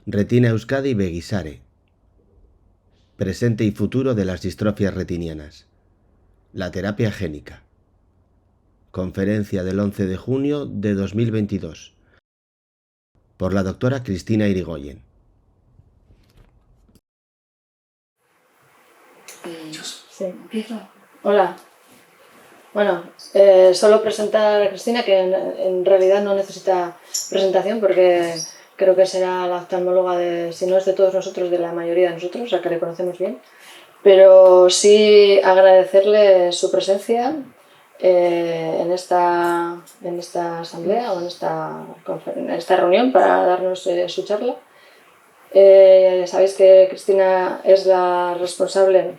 Retina Euskadi Begisare. Presente y futuro de las distrofias retinianas. La terapia génica. Conferencia del 11 de junio de 2022. Por la doctora Cristina Irigoyen. Sí, empiezo. Hola. Bueno, solo presentar a Cristina, que en realidad no necesita presentación porque creo que será la oftalmóloga si no es de todos nosotros, de la mayoría de nosotros, o sea que le conocemos bien. Pero sí agradecerle su presencia en esta asamblea o en esta reunión para darnos su charla. Sabéis que Cristina es la responsable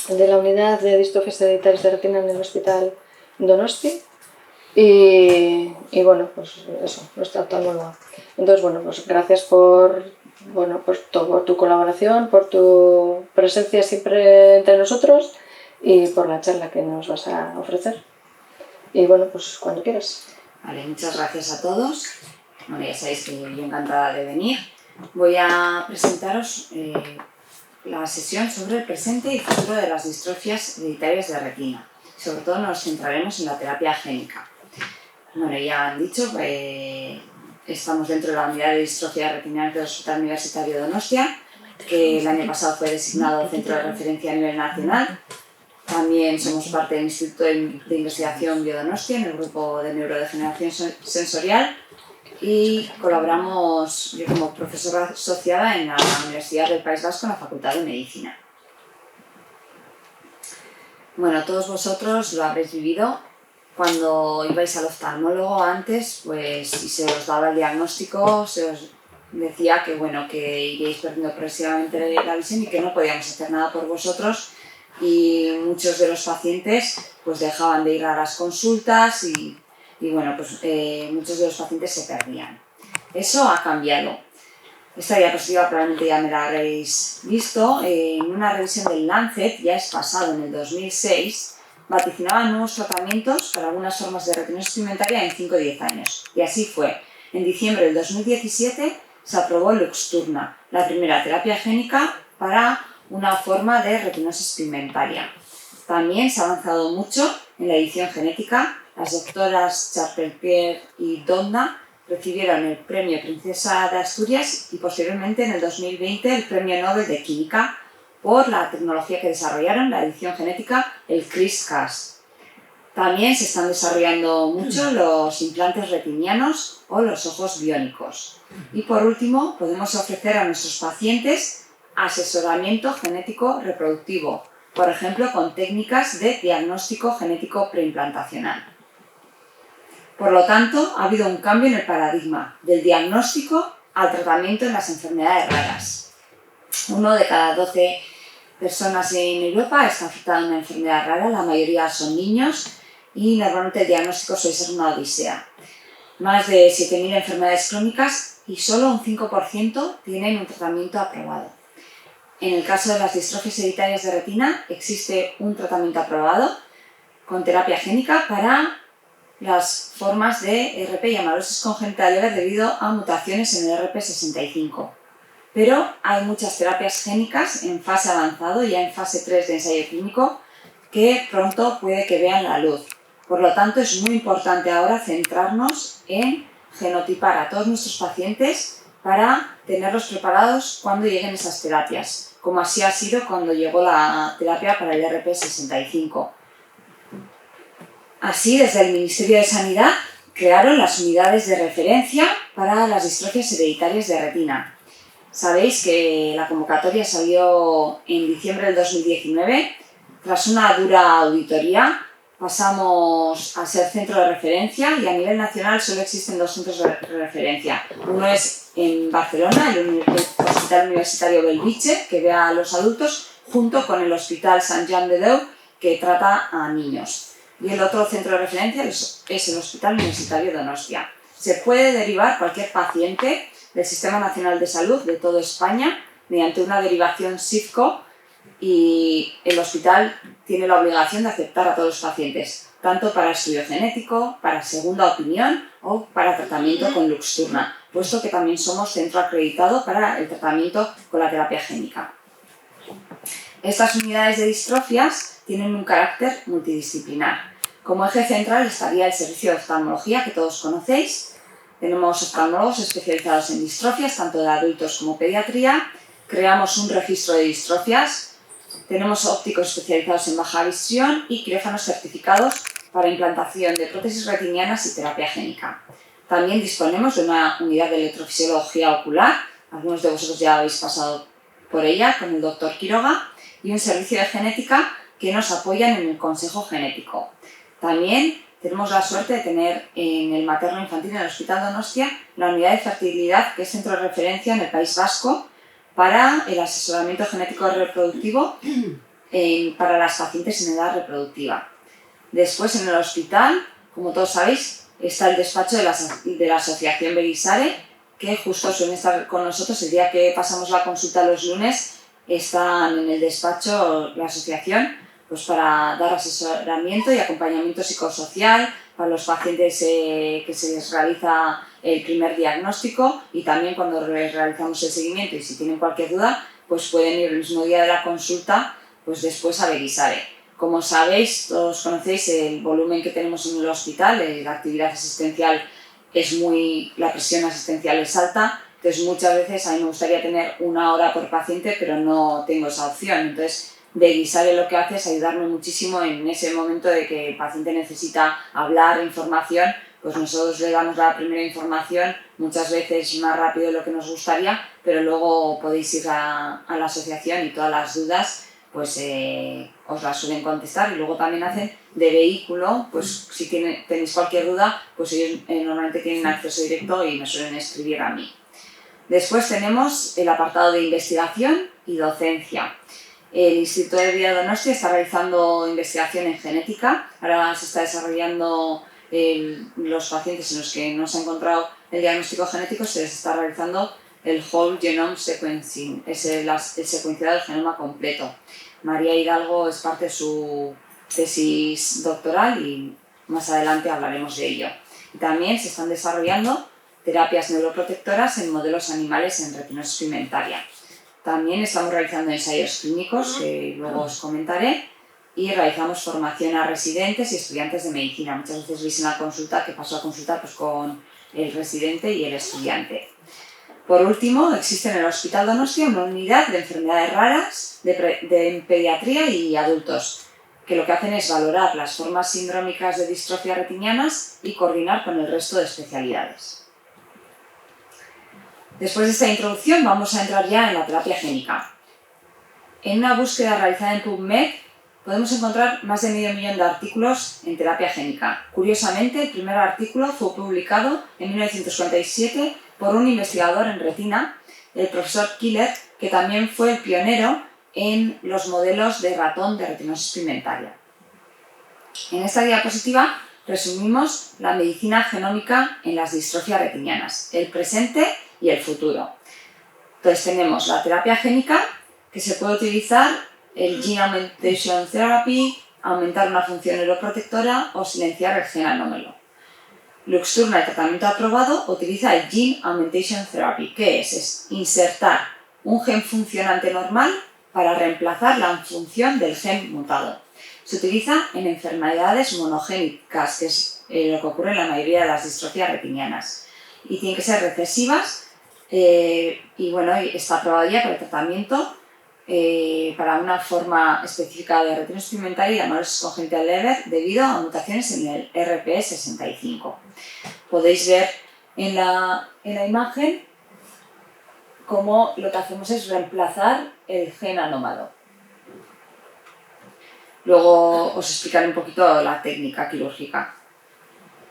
de la unidad de distrofias hereditarias de retina en el Hospital Donosti y bueno, pues eso, nuestra oftalmóloga. Entonces, bueno, pues gracias por tu colaboración, por tu presencia siempre entre nosotros y por la charla que nos vas a ofrecer. Y bueno, pues cuando quieras. Vale, muchas gracias a todos. Bueno, ya sabéis que yo encantada de venir. Voy a presentaros la sesión sobre el presente y futuro de las distrofias hereditarias de retina. Sobre todo nos centraremos en la terapia génica. Bueno, ya han dicho, estamos dentro de la unidad de distrofia retiniana del Hospital Universitario de Donostia, que el año pasado fue designado centro de referencia a nivel nacional. También somos parte del Instituto de Investigación Biodonostia, en el grupo de neurodegeneración sensorial, y colaboramos yo como profesora asociada en la Universidad del País Vasco en la Facultad de Medicina. Bueno, todos vosotros lo habréis vivido cuando ibais al oftalmólogo antes, pues si se os daba el diagnóstico, se os decía que bueno, que iríais perdiendo progresivamente la visión y que no podíamos hacer nada por vosotros, y muchos de los pacientes pues dejaban de ir a las consultas y bueno, pues muchos de los pacientes se perdían. Eso ha cambiado. Esta diapositiva probablemente ya me la habréis visto. En una revisión del Lancet, ya es pasado, en el 2006, vaticinaban nuevos tratamientos para algunas formas de retinosis pigmentaria en 5 o 10 años. Y así fue. En diciembre del 2017 se aprobó Luxturna, la primera terapia génica para una forma de retinosis pigmentaria. También se ha avanzado mucho en la edición genética. Las doctoras Charpentier y Donda recibieron el premio Princesa de Asturias y posteriormente en el 2020 el premio Nobel de Química por la tecnología que desarrollaron, la edición genética, el CRISPR-Cas. También se están desarrollando mucho los implantes retinianos o los ojos biónicos. Y por último, podemos ofrecer a nuestros pacientes asesoramiento genético reproductivo, por ejemplo, con técnicas de diagnóstico genético preimplantacional. Por lo tanto, ha habido un cambio en el paradigma del diagnóstico al tratamiento en las enfermedades raras. 1 de cada 12 personas en Europa está afectada a una enfermedad rara, la mayoría son niños y normalmente el diagnóstico suele ser una odisea. Más de 7.000 enfermedades crónicas y solo un 5% tienen un tratamiento aprobado. En el caso de las distrofias hereditarias de retina existe un tratamiento aprobado con terapia génica para las formas de RP y amaurosis congénita leve debido a mutaciones en el RP65. Pero hay muchas terapias génicas en fase avanzado, ya en fase 3 de ensayo clínico, que pronto puede que vean la luz. Por lo tanto, es muy importante ahora centrarnos en genotipar a todos nuestros pacientes para tenerlos preparados cuando lleguen esas terapias, como así ha sido cuando llegó la terapia para el RP65. Así, desde el Ministerio de Sanidad crearon las unidades de referencia para las distrofias hereditarias de retina. Sabéis que la convocatoria salió en diciembre del 2019. Tras una dura auditoría, pasamos a ser centro de referencia y a nivel nacional solo existen 2 centros de referencia. Uno es en Barcelona, el Hospital Universitario Bellvitge, que ve a los adultos, junto con el Hospital Sant Joan de Déu, que trata a niños. Y el otro centro de referencia es el Hospital Universitario de Donostia. Se puede derivar cualquier paciente del Sistema Nacional de Salud de toda España mediante una derivación SIFCO, y el hospital tiene la obligación de aceptar a todos los pacientes, tanto para estudio genético, para segunda opinión o para tratamiento con Luxturna. puesto que también somos centro acreditado para el tratamiento con la terapia génica. Estas unidades de distrofias tienen un carácter multidisciplinar. Como eje central estaría el servicio de oftalmología, que todos conocéis. Tenemos oftalmólogos especializados en distrofias, tanto de adultos como pediatría. Creamos un registro de distrofias. Tenemos ópticos especializados en baja visión y quirófanos certificados para implantación de prótesis retinianas y terapia génica. También disponemos de una unidad de electrofisiología ocular. Algunos de vosotros ya habéis pasado por ella con el doctor Quiroga, y un servicio de genética que nos apoyan en el consejo genético. También tenemos la suerte de tener en el materno infantil en el Hospital Donostia la unidad de fertilidad, que es centro de referencia en el País Vasco para el asesoramiento genético reproductivo para las pacientes en edad reproductiva. Después, en el hospital, como todos sabéis, está el despacho de la Asociación Beguisare, que justo suelen estar con nosotros el día que pasamos la consulta los lunes. Están en el despacho la asociación pues para dar asesoramiento y acompañamiento psicosocial para los pacientes que se les realiza el primer diagnóstico, y también cuando les realizamos el seguimiento, y si tienen cualquier duda pues pueden ir el mismo día de la consulta pues después a Beguisare. Como sabéis, todos conocéis el volumen que tenemos en el hospital, la actividad asistencial la presión asistencial es alta. Entonces muchas veces a mí me gustaría tener 1 hora por paciente, pero no tengo esa opción. Entonces Beguisare lo que hace es ayudarme muchísimo en ese momento de que el paciente necesita hablar, información, pues nosotros le damos la primera información, muchas veces más rápido de lo que nos gustaría, pero luego podéis ir a la asociación y todas las dudas pues os las suelen contestar, y luego también hacen de vehículo, pues si tenéis cualquier duda, pues ellos normalmente tienen acceso directo y me suelen escribir a mí. Después tenemos el apartado de investigación y docencia. El Instituto de Vida Donostia está realizando investigación en genética. Ahora se está desarrollando los pacientes en los que no se ha encontrado el diagnóstico genético, se les está realizando el Whole Genome Sequencing, es el secuenciado del genoma completo. María Hidalgo es parte de su tesis doctoral y más adelante hablaremos de ello. Y también se están desarrollando terapias neuroprotectoras en modelos animales en retinosis pigmentaria. También estamos realizando ensayos clínicos, que luego os comentaré, y realizamos formación a residentes y estudiantes de medicina. Muchas veces veis en la consulta que paso a consultar pues, con el residente y el estudiante. Por último, existe en el Hospital Donostia una unidad de enfermedades raras de pediatría y adultos, que lo que hacen es valorar las formas sindrómicas de distrofia retinianas y coordinar con el resto de especialidades. Después de esta introducción vamos a entrar ya en la terapia génica. En una búsqueda realizada en PubMed podemos encontrar más de 500.000 de artículos en terapia génica. Curiosamente, el primer artículo fue publicado en 1947 por un investigador en retina, el profesor Killer, que también fue el pionero en los modelos de ratón de retinosis pigmentaria. En esta diapositiva resumimos la medicina genómica en las distrofias retinianas, el presente y el futuro. Entonces tenemos la terapia génica, que se puede utilizar el Gene Augmentation Therapy, aumentar una función neuroprotectora o silenciar el gen anómalo. Luxturna, el tratamiento aprobado, utiliza el Gene Augmentation Therapy, que es insertar un gen funcionante normal para reemplazar la función del gen mutado. Se utiliza en enfermedades monogénicas, que es lo que ocurre en la mayoría de las distrofias retinianas, y tienen que ser recesivas, y bueno, está aprobado ya para el tratamiento para una forma específica de retinosis pigmentaria y amaurosis congénita leve debido a mutaciones en el RPE65. Podéis ver en la imagen cómo lo que hacemos es reemplazar el gen anómalo. Luego os explicaré un poquito la técnica quirúrgica.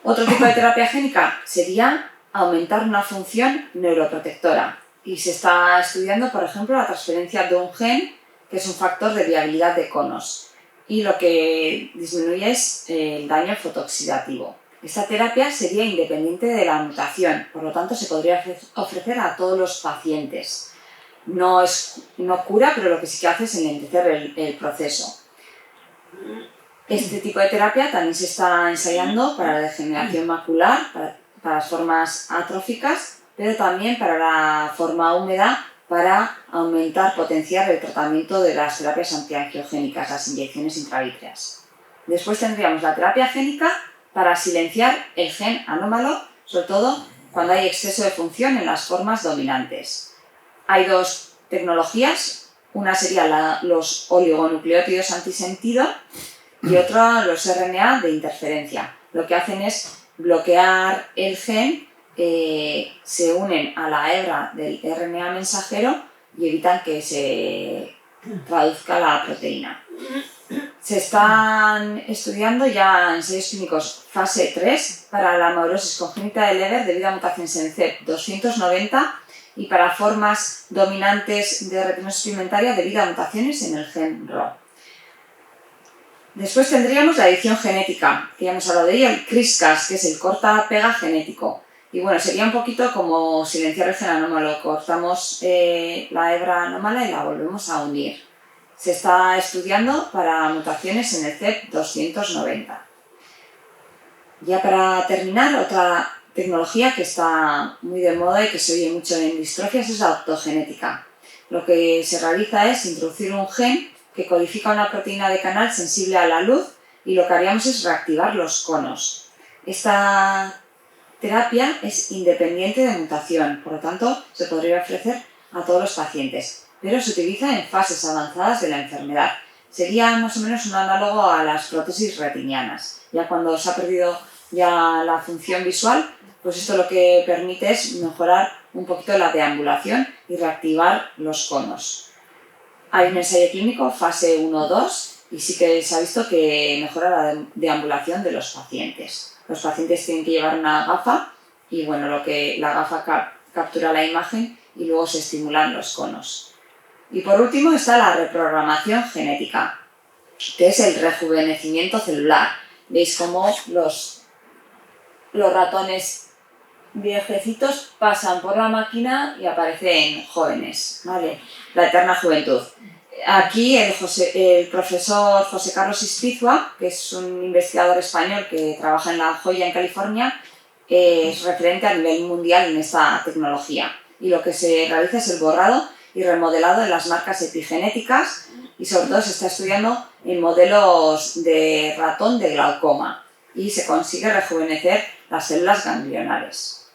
Otro tipo de terapia génica sería aumentar una función neuroprotectora. Y se está estudiando, por ejemplo, la transferencia de un gen, que es un factor de viabilidad de conos, y lo que disminuye es el daño fotooxidativo. Esta terapia sería independiente de la mutación, por lo tanto se podría ofrecer a todos los pacientes. No cura, pero lo que sí que hace es enlentecer el proceso. Este tipo de terapia también se está ensayando para la degeneración macular, para las formas atróficas pero también para la forma húmeda, para aumentar, potenciar el tratamiento de las terapias antiangiogénicas, las inyecciones intravítreas. Después tendríamos la terapia génica para silenciar el gen anómalo, sobre todo cuando hay exceso de función en las formas dominantes. Hay dos tecnologías, una sería los oligonucleótidos antisentido y otra los RNA de interferencia. Lo que hacen es bloquear el gen, se unen a la hebra del RNA mensajero y evitan que se traduzca la proteína. Se están estudiando ya ensayos clínicos fase 3 para la amaurosis congénita de Leber debido a mutaciones en el CEP290 y para formas dominantes de retinosis pigmentaria debido a mutaciones en el gen RO. Después tendríamos la edición genética, que ya hemos hablado de ella, el CRISCAS, que es el corta-pega genético. Y bueno, sería un poquito como silenciar el gen anómalo. Cortamos la hebra anómala y la volvemos a unir. Se está estudiando para mutaciones en el CEP290. Ya para terminar, otra tecnología que está muy de moda y que se oye mucho en distrofias es la optogenética. Lo que se realiza es introducir un gen que codifica una proteína de canal sensible a la luz y lo que haríamos es reactivar los conos. Esta terapia es independiente de mutación, por lo tanto se podría ofrecer a todos los pacientes, pero se utiliza en fases avanzadas de la enfermedad. Sería más o menos un análogo a las prótesis retinianas. Ya cuando se ha perdido ya la función visual, pues esto lo que permite es mejorar un poquito la deambulación y reactivar los conos. Hay un ensayo clínico, fase 1-2, y sí que se ha visto que mejora la deambulación de los pacientes. Los pacientes tienen que llevar una gafa y bueno, la gafa captura la imagen y luego se estimulan los conos. Y por último está la reprogramación genética, que es el rejuvenecimiento celular. Veis cómo los ratones viejecitos pasan por la máquina y aparecen jóvenes, ¿vale? La eterna juventud. Aquí el profesor José Carlos Ispizua, que es un investigador español que trabaja en La Joya, en California, es referente a nivel mundial en esta tecnología. Y lo que se realiza es el borrado y remodelado de las marcas epigenéticas y sobre todo se está estudiando en modelos de ratón de glaucoma y se consigue rejuvenecer las células ganglionares.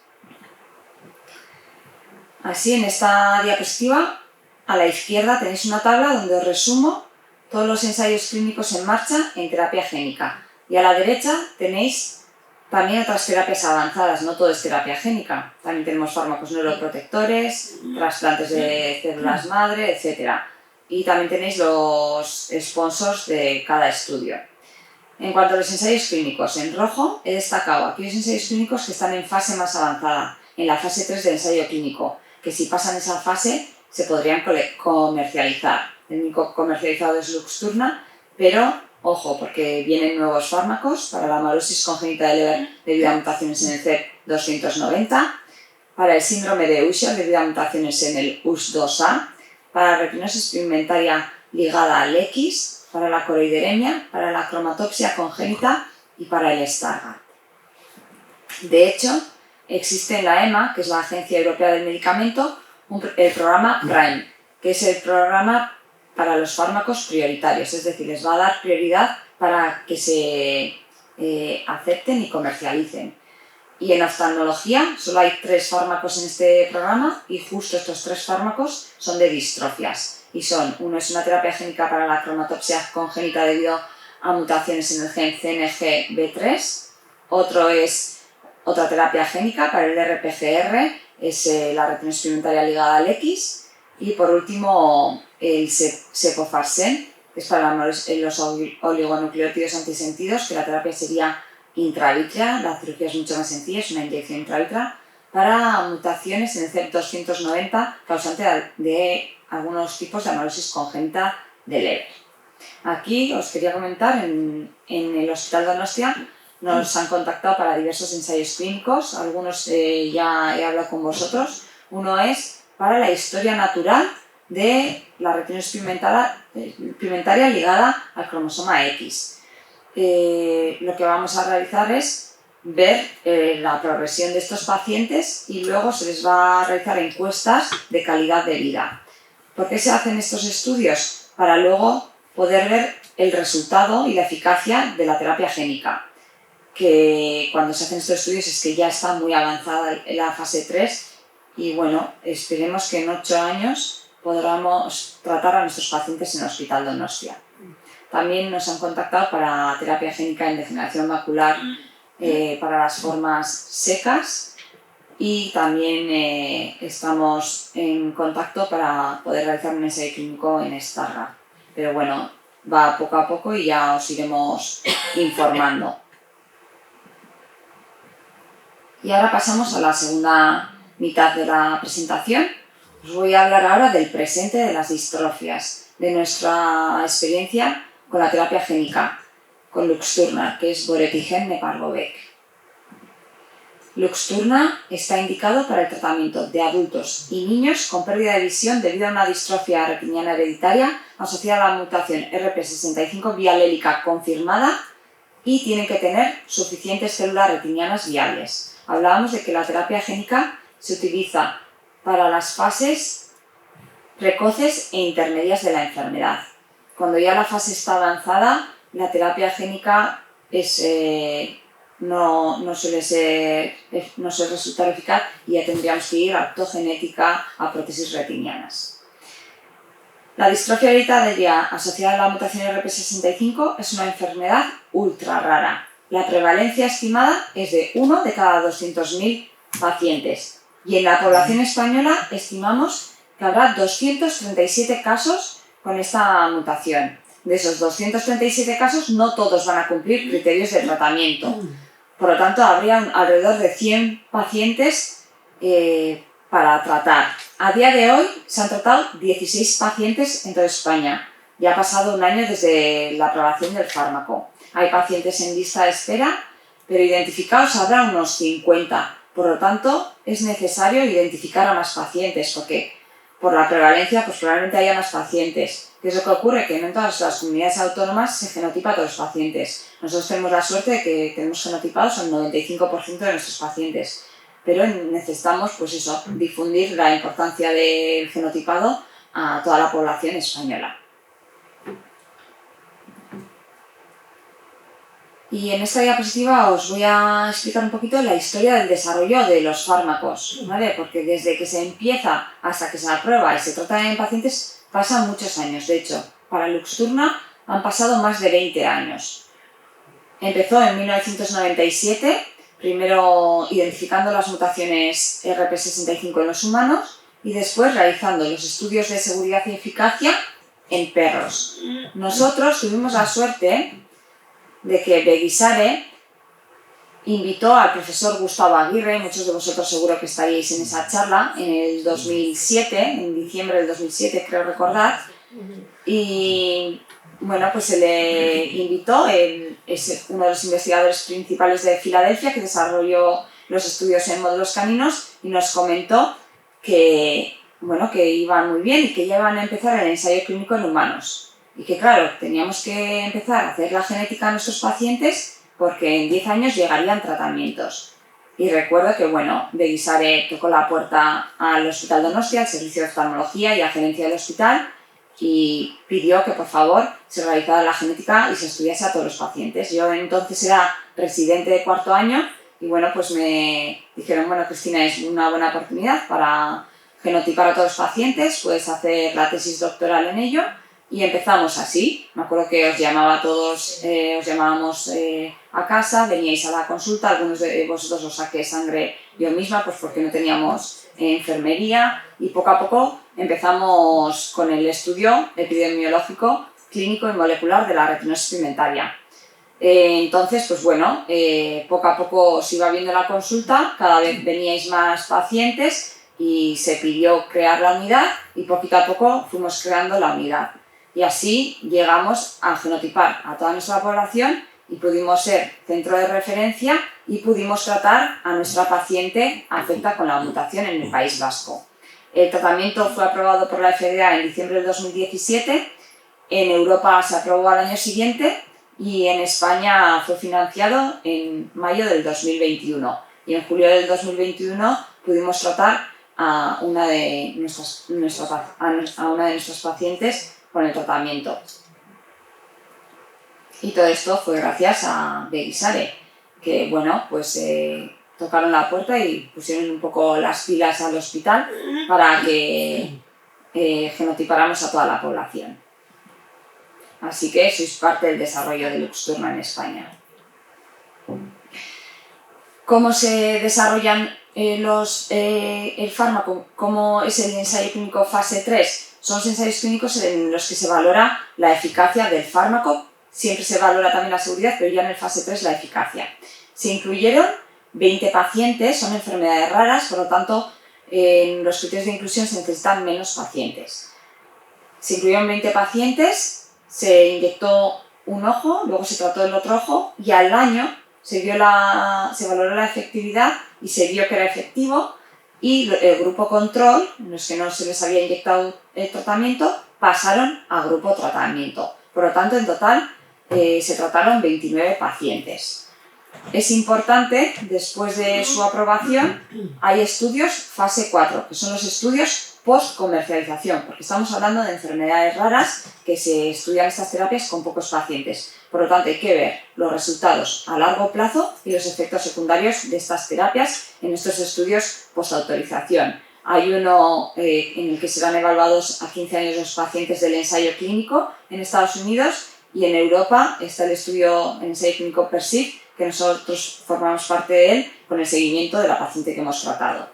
Así, en esta diapositiva, a la izquierda tenéis una tabla donde os resumo todos los ensayos clínicos en marcha en terapia génica. Y a la derecha tenéis también otras terapias avanzadas, no todo es terapia génica. También tenemos fármacos neuroprotectores, trasplantes de células madre, etc. Y también tenéis los sponsors de cada estudio. En cuanto a los ensayos clínicos, en rojo he destacado aquellos ensayos clínicos que están en fase más avanzada, en la fase 3 del ensayo clínico, que si pasan esa fase se podrían comercializar. El único comercializado es Luxturna, pero ojo, porque vienen nuevos fármacos para la amaurosis congénita de Leber debido a mutaciones en el CEP290, para el síndrome de Usher debido a mutaciones en el US2A, para la retinosis pigmentaria ligada al X, para la coroideremia, para la cromatopsia congénita y para el Stargardt. De hecho, existe en la EMA, que es la Agencia Europea del Medicamento, el programa PRIME, que es el programa para los fármacos prioritarios, es decir, les va a dar prioridad para que se acepten y comercialicen. Y en oftalmología solo hay 3 fármacos en este programa y justo estos 3 fármacos son de distrofias. Y uno es una terapia génica para la cromatopsia congénita debido a mutaciones en el gen CNGB3, otro es otra terapia génica para el RPGR, es la retinosis pigmentaria ligada al X, y por último el Sepofarsen, que es para los oligonucleótidos antisentidos, que la terapia sería intravítrea, la cirugía es mucho más sencilla, es una inyección intravítrea, para mutaciones en el CEP290 causante de algunos tipos de amaurosis congénita de Leber. Aquí os quería comentar, en el Hospital Donostia nos han contactado para diversos ensayos clínicos, algunos ya he hablado con vosotros. Uno es para la historia natural de la retinosis pigmentaria ligada al cromosoma X. Lo que vamos a realizar es ver la progresión de estos pacientes y luego se les va a realizar encuestas de calidad de vida. ¿Por qué se hacen estos estudios? Para luego poder ver el resultado y la eficacia de la terapia génica, que cuando se hacen estos estudios es que ya está muy avanzada en la fase 3 y bueno, esperemos que en 8 años podamos tratar a nuestros pacientes en el Hospital Donostia. También nos han contactado para terapia génica en degeneración macular para las formas secas y también estamos en contacto para poder realizar un ensayo clínico en Stargardt. Pero bueno, va poco a poco y ya os iremos informando. Y ahora pasamos a la segunda mitad de la presentación. Os voy a hablar ahora del presente de las distrofias, de nuestra experiencia con la terapia génica, con Luxturna, que es Boretigen Neparvovec. Luxturna está indicado para el tratamiento de adultos y niños con pérdida de visión debido a una distrofia retiniana hereditaria asociada a la mutación RP65 bialélica confirmada y tienen que tener suficientes células retinianas viables. Hablábamos de que la terapia génica se utiliza para las fases precoces e intermedias de la enfermedad. Cuando ya la fase está avanzada, la terapia génica no suele resultar eficaz y ya tendríamos que ir a optogenética, a prótesis retinianas. La distrofia hereditaria asociada a la mutación RP65 es una enfermedad ultra rara. La prevalencia estimada es de 1 de cada 200.000 pacientes y en la población española estimamos que habrá 237 casos con esta mutación. De esos 237 casos, no todos van a cumplir criterios de tratamiento. Por lo tanto, habría alrededor de 100 pacientes para tratar. A día de hoy se han tratado 16 pacientes en toda España. Ya ha pasado un año desde la aprobación del fármaco. Hay pacientes en lista de espera, pero identificados habrá unos 50. Por lo tanto, es necesario identificar a más pacientes, porque por la prevalencia pues probablemente haya más pacientes. ¿Qué es lo que ocurre? Que no en todas las comunidades autónomas se genotipa a todos los pacientes. Nosotros tenemos la suerte de que tenemos genotipados al 95% de nuestros pacientes, pero necesitamos pues eso, difundir la importancia del genotipado a toda la población española. Y en esta diapositiva os voy a explicar un poquito la historia del desarrollo de los fármacos, ¿vale? Porque desde que se empieza hasta que se aprueba y se trata en pacientes pasan muchos años. De hecho, para Luxturna han pasado más de 20 años. Empezó en 1997, primero identificando las mutaciones RP65 en los humanos y después realizando los estudios de seguridad y eficacia en perros. Nosotros tuvimos la suerte de que Beguisare invitó al profesor Gustavo Aguirre, muchos de vosotros seguro que estaríais en esa charla, en el 2007, en diciembre del 2007 creo recordar, y bueno, pues se le invitó, él es uno de los investigadores principales de Filadelfia que desarrolló los estudios en módulos caninos y nos comentó que, bueno, que iban muy bien y que ya iban a empezar el ensayo clínico en humanos. Y que claro, teníamos que empezar a hacer la genética a nuestros pacientes porque en 10 años llegarían tratamientos. Y recuerdo que, bueno, Beguisare tocó la puerta al Hospital Donostia, al servicio de oftalmología y a gerencia del hospital y pidió que por favor se realizara la genética y se estudiase a todos los pacientes. Yo entonces era residente de cuarto año y bueno, pues me dijeron, bueno, Cristina, es una buena oportunidad para genotipar a todos los pacientes, puedes hacer la tesis doctoral en ello. Y empezamos así. Me acuerdo que os llamaba a todos, os llamábamos a casa, veníais a la consulta, algunos de vosotros os saqué sangre yo misma, pues porque no teníamos enfermería, y poco a poco empezamos con el estudio epidemiológico, clínico y molecular de la retinosis pigmentaria. Entonces, pues bueno, poco a poco os iba viendo la consulta, cada vez veníais más pacientes y se pidió crear la unidad y poquito a poco fuimos creando la unidad. Y así llegamos a genotipar a toda nuestra población y pudimos ser centro de referencia y pudimos tratar a nuestra paciente afecta con la mutación en el País Vasco. El tratamiento fue aprobado por la FDA en diciembre del 2017, en Europa se aprobó al año siguiente y en España fue financiado en mayo del 2021 y en julio del 2021 pudimos tratar a una de nuestras pacientes con el tratamiento. Y todo esto fue gracias a Begisare, que bueno, pues tocaron la puerta y pusieron un poco las pilas al hospital para que genotipáramos a toda la población. Así que sois parte del desarrollo de Luxturna en España. ¿Cómo se desarrollan el fármaco? ¿Cómo es el ensayo clínico fase 3? Son los ensayos clínicos en los que se valora la eficacia del fármaco. Siempre se valora también la seguridad, pero ya en el fase 3 la eficacia. Se incluyeron 20 pacientes, son enfermedades raras, por lo tanto, en los criterios de inclusión se necesitan menos pacientes. Se incluyeron 20 pacientes, se inyectó un ojo, luego se trató el otro ojo y al año se valoró la efectividad y se vio que era efectivo, y el grupo control, en los que no se les había inyectado el tratamiento, pasaron a grupo tratamiento. Por lo tanto, en total se trataron 29 pacientes. Es importante, después de su aprobación, hay estudios fase 4, que son los estudios post-comercialización, porque estamos hablando de enfermedades raras que se estudian estas terapias con pocos pacientes. Por lo tanto, hay que ver los resultados a largo plazo y los efectos secundarios de estas terapias en estos estudios post-autorización. Hay uno en el que serán evaluados a 15 años los pacientes del ensayo clínico en Estados Unidos, y en Europa está el estudio en ensayo clínico PERSIV, que nosotros formamos parte de él con el seguimiento de la paciente que hemos tratado.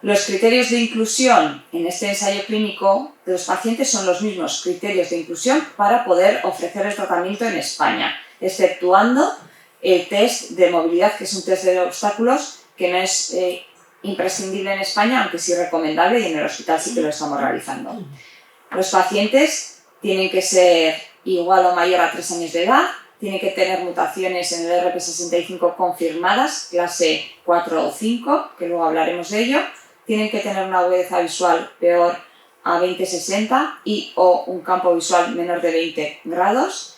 Los criterios de inclusión en este ensayo clínico de los pacientes son los mismos criterios de inclusión para poder ofrecer el tratamiento en España, exceptuando el test de movilidad, que es un test de obstáculos que no es imprescindible en España, aunque sí recomendable, y en el hospital sí que lo estamos realizando. Los pacientes tienen que ser igual o mayor a 3 años de edad, tienen que tener mutaciones en el RP65 confirmadas, clase 4 o 5, que luego hablaremos de ello, tienen que tener una agudeza visual peor a 20/60 y o un campo visual menor de 20 grados.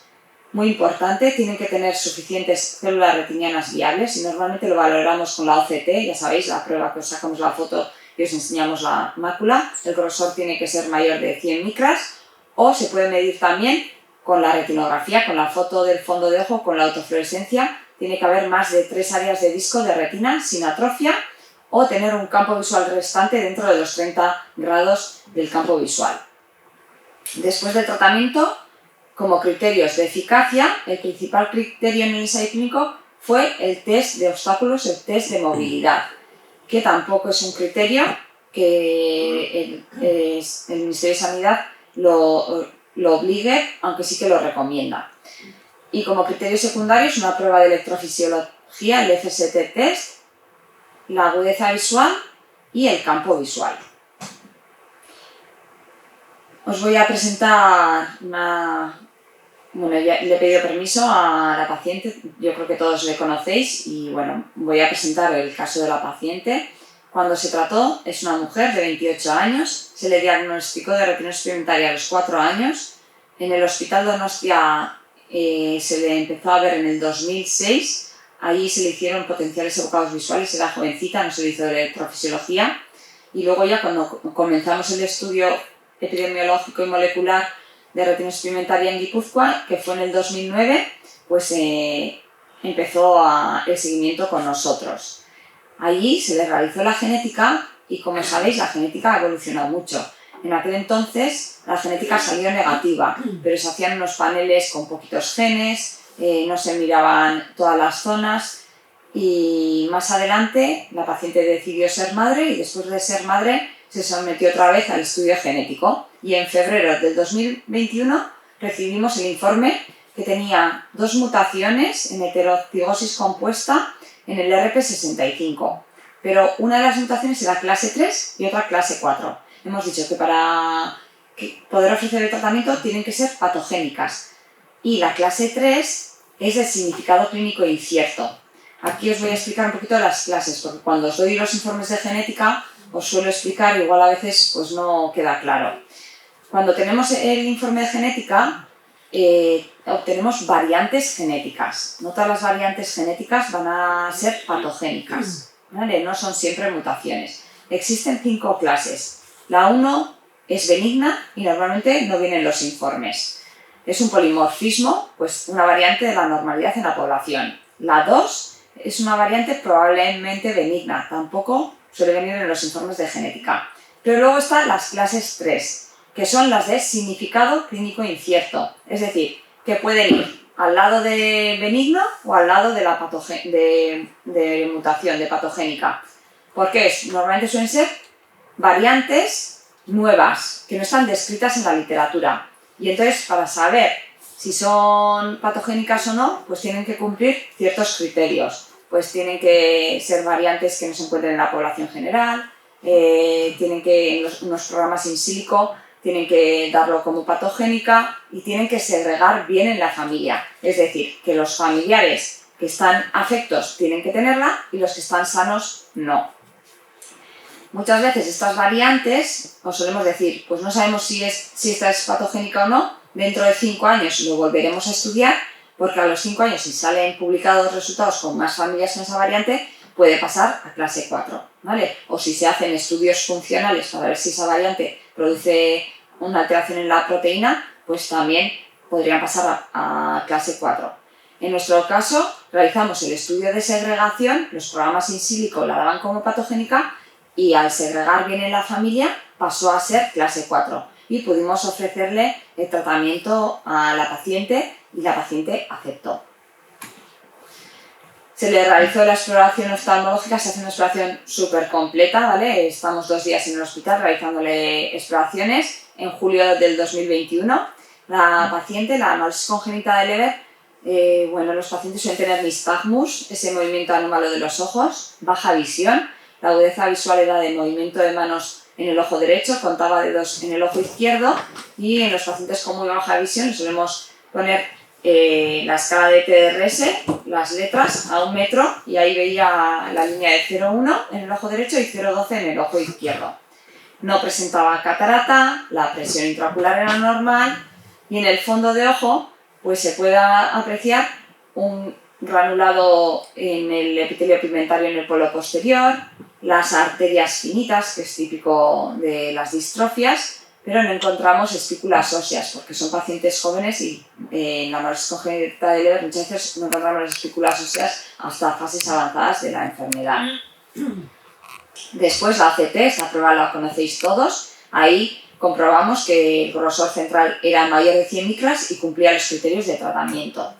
Muy importante, tienen que tener suficientes células retinianas viables, y normalmente lo valoramos con la OCT, ya sabéis, la prueba que os sacamos la foto y os enseñamos la mácula. El grosor tiene que ser mayor de 100 micras, o se puede medir también con la retinografía, con la foto del fondo de ojo, con la autofluorescencia. Tiene que haber más de 3 áreas de disco de retina sin atrofia, o tener un campo visual restante dentro de los 30 grados del campo visual. Después del tratamiento, como criterios de eficacia, el principal criterio en el ensayo clínico fue el test de obstáculos, el test de movilidad, que tampoco es un criterio que el Ministerio de Sanidad lo obligue, aunque sí que lo recomienda. Y como criterios secundarios, una prueba de electrofisiología, el FST test, la agudeza visual y el campo visual. Os voy a presentar ya le he pedido permiso a la paciente, yo creo que todos le conocéis, y bueno, voy a presentar el caso de la paciente. Cuando se trató, es una mujer de 28 años, se le diagnosticó de retinosis pigmentaria a los 4 años. En el Hospital Donostia se le empezó a ver en el 2006, allí se le hicieron potenciales evocados visuales, era jovencita, no se le hizo de electrofisiología, y luego ya cuando comenzamos el estudio epidemiológico y molecular de retinosis pigmentaria en Guipúzcoa, que fue en el 2009, pues empezó el seguimiento con nosotros. Allí se le realizó la genética y, como sabéis, la genética ha evolucionado mucho. En aquel entonces la genética salió negativa, pero se hacían unos paneles con poquitos genes, no se miraban todas las zonas, y más adelante la paciente decidió ser madre, y después de ser madre se sometió otra vez al estudio genético, y en febrero del 2021 recibimos el informe que tenía 2 mutaciones en heterocigosis compuesta en el RP65, pero una de las mutaciones era clase 3 y otra clase 4. Hemos dicho que para poder ofrecer el tratamiento tienen que ser patogénicas, y la clase 3 es de significado clínico incierto. Aquí os voy a explicar un poquito las clases, porque cuando os doy los informes de genética os suelo explicar, igual a veces pues no queda claro. Cuando tenemos el informe de genética, obtenemos variantes genéticas. No todas las variantes genéticas van a ser patogénicas, ¿vale? No son siempre mutaciones. Existen 5 clases. La 1 es benigna y normalmente no vienen los informes. Es un polimorfismo, pues una variante de la normalidad en la población. La 2 es una variante probablemente benigna, tampoco suele venir en los informes de genética. Pero luego están las clases 3, que son las de significado clínico incierto, es decir, que pueden ir al lado de benigno o al lado de la de mutación, de patogénica. Porque normalmente suelen ser variantes nuevas, que no están descritas en la literatura. Y entonces, para saber si son patogénicas o no, pues tienen que cumplir ciertos criterios. Pues tienen que ser variantes que no se encuentren en la población general, tienen que, en unos programas in silico, tienen que darlo como patogénica y tienen que segregar bien en la familia. Es decir, que los familiares que están afectos tienen que tenerla y los que están sanos no. Muchas veces estas variantes, os solemos decir, pues no sabemos si esta es patogénica o no, dentro de 5 años lo volveremos a estudiar, porque a los 5 años, si salen publicados resultados con más familias con esa variante, puede pasar a clase 4, ¿vale? O si se hacen estudios funcionales para ver si esa variante produce una alteración en la proteína, pues también podrían pasar a clase 4. En nuestro caso, realizamos el estudio de segregación, los programas in silico la daban como patogénica y al segregar bien en la familia pasó a ser clase 4 y pudimos ofrecerle el tratamiento a la paciente y la paciente aceptó. Se le realizó la exploración oftalmológica, se hace una exploración súper completa, ¿vale? Estamos 2 días en el hospital realizándole exploraciones. En julio del 2021, la paciente, la análisis congénita de Leber, los pacientes suelen tener nistagmus, ese movimiento anómalo de los ojos, baja visión, la agudeza visual era de movimiento de manos en el ojo derecho, contaba dedos en el ojo izquierdo y en los pacientes con muy baja visión solemos poner la escala de TRS, las letras a 1 metro y ahí veía la línea de 0,1 en el ojo derecho y 0,12 en el ojo izquierdo. No presentaba catarata, la presión intraocular era normal y en el fondo de ojo pues se puede apreciar un granulado en el epitelio pigmentario en el polo posterior, las arterias finitas, que es típico de las distrofias, pero no encontramos espículas óseas, porque son pacientes jóvenes y en la análisis congénita de Leber muchas veces no encontramos las espículas óseas hasta fases avanzadas de la enfermedad. Después la ACT, esta prueba la conocéis todos, ahí comprobamos que el grosor central era mayor de 100 micras y cumplía los criterios de tratamiento.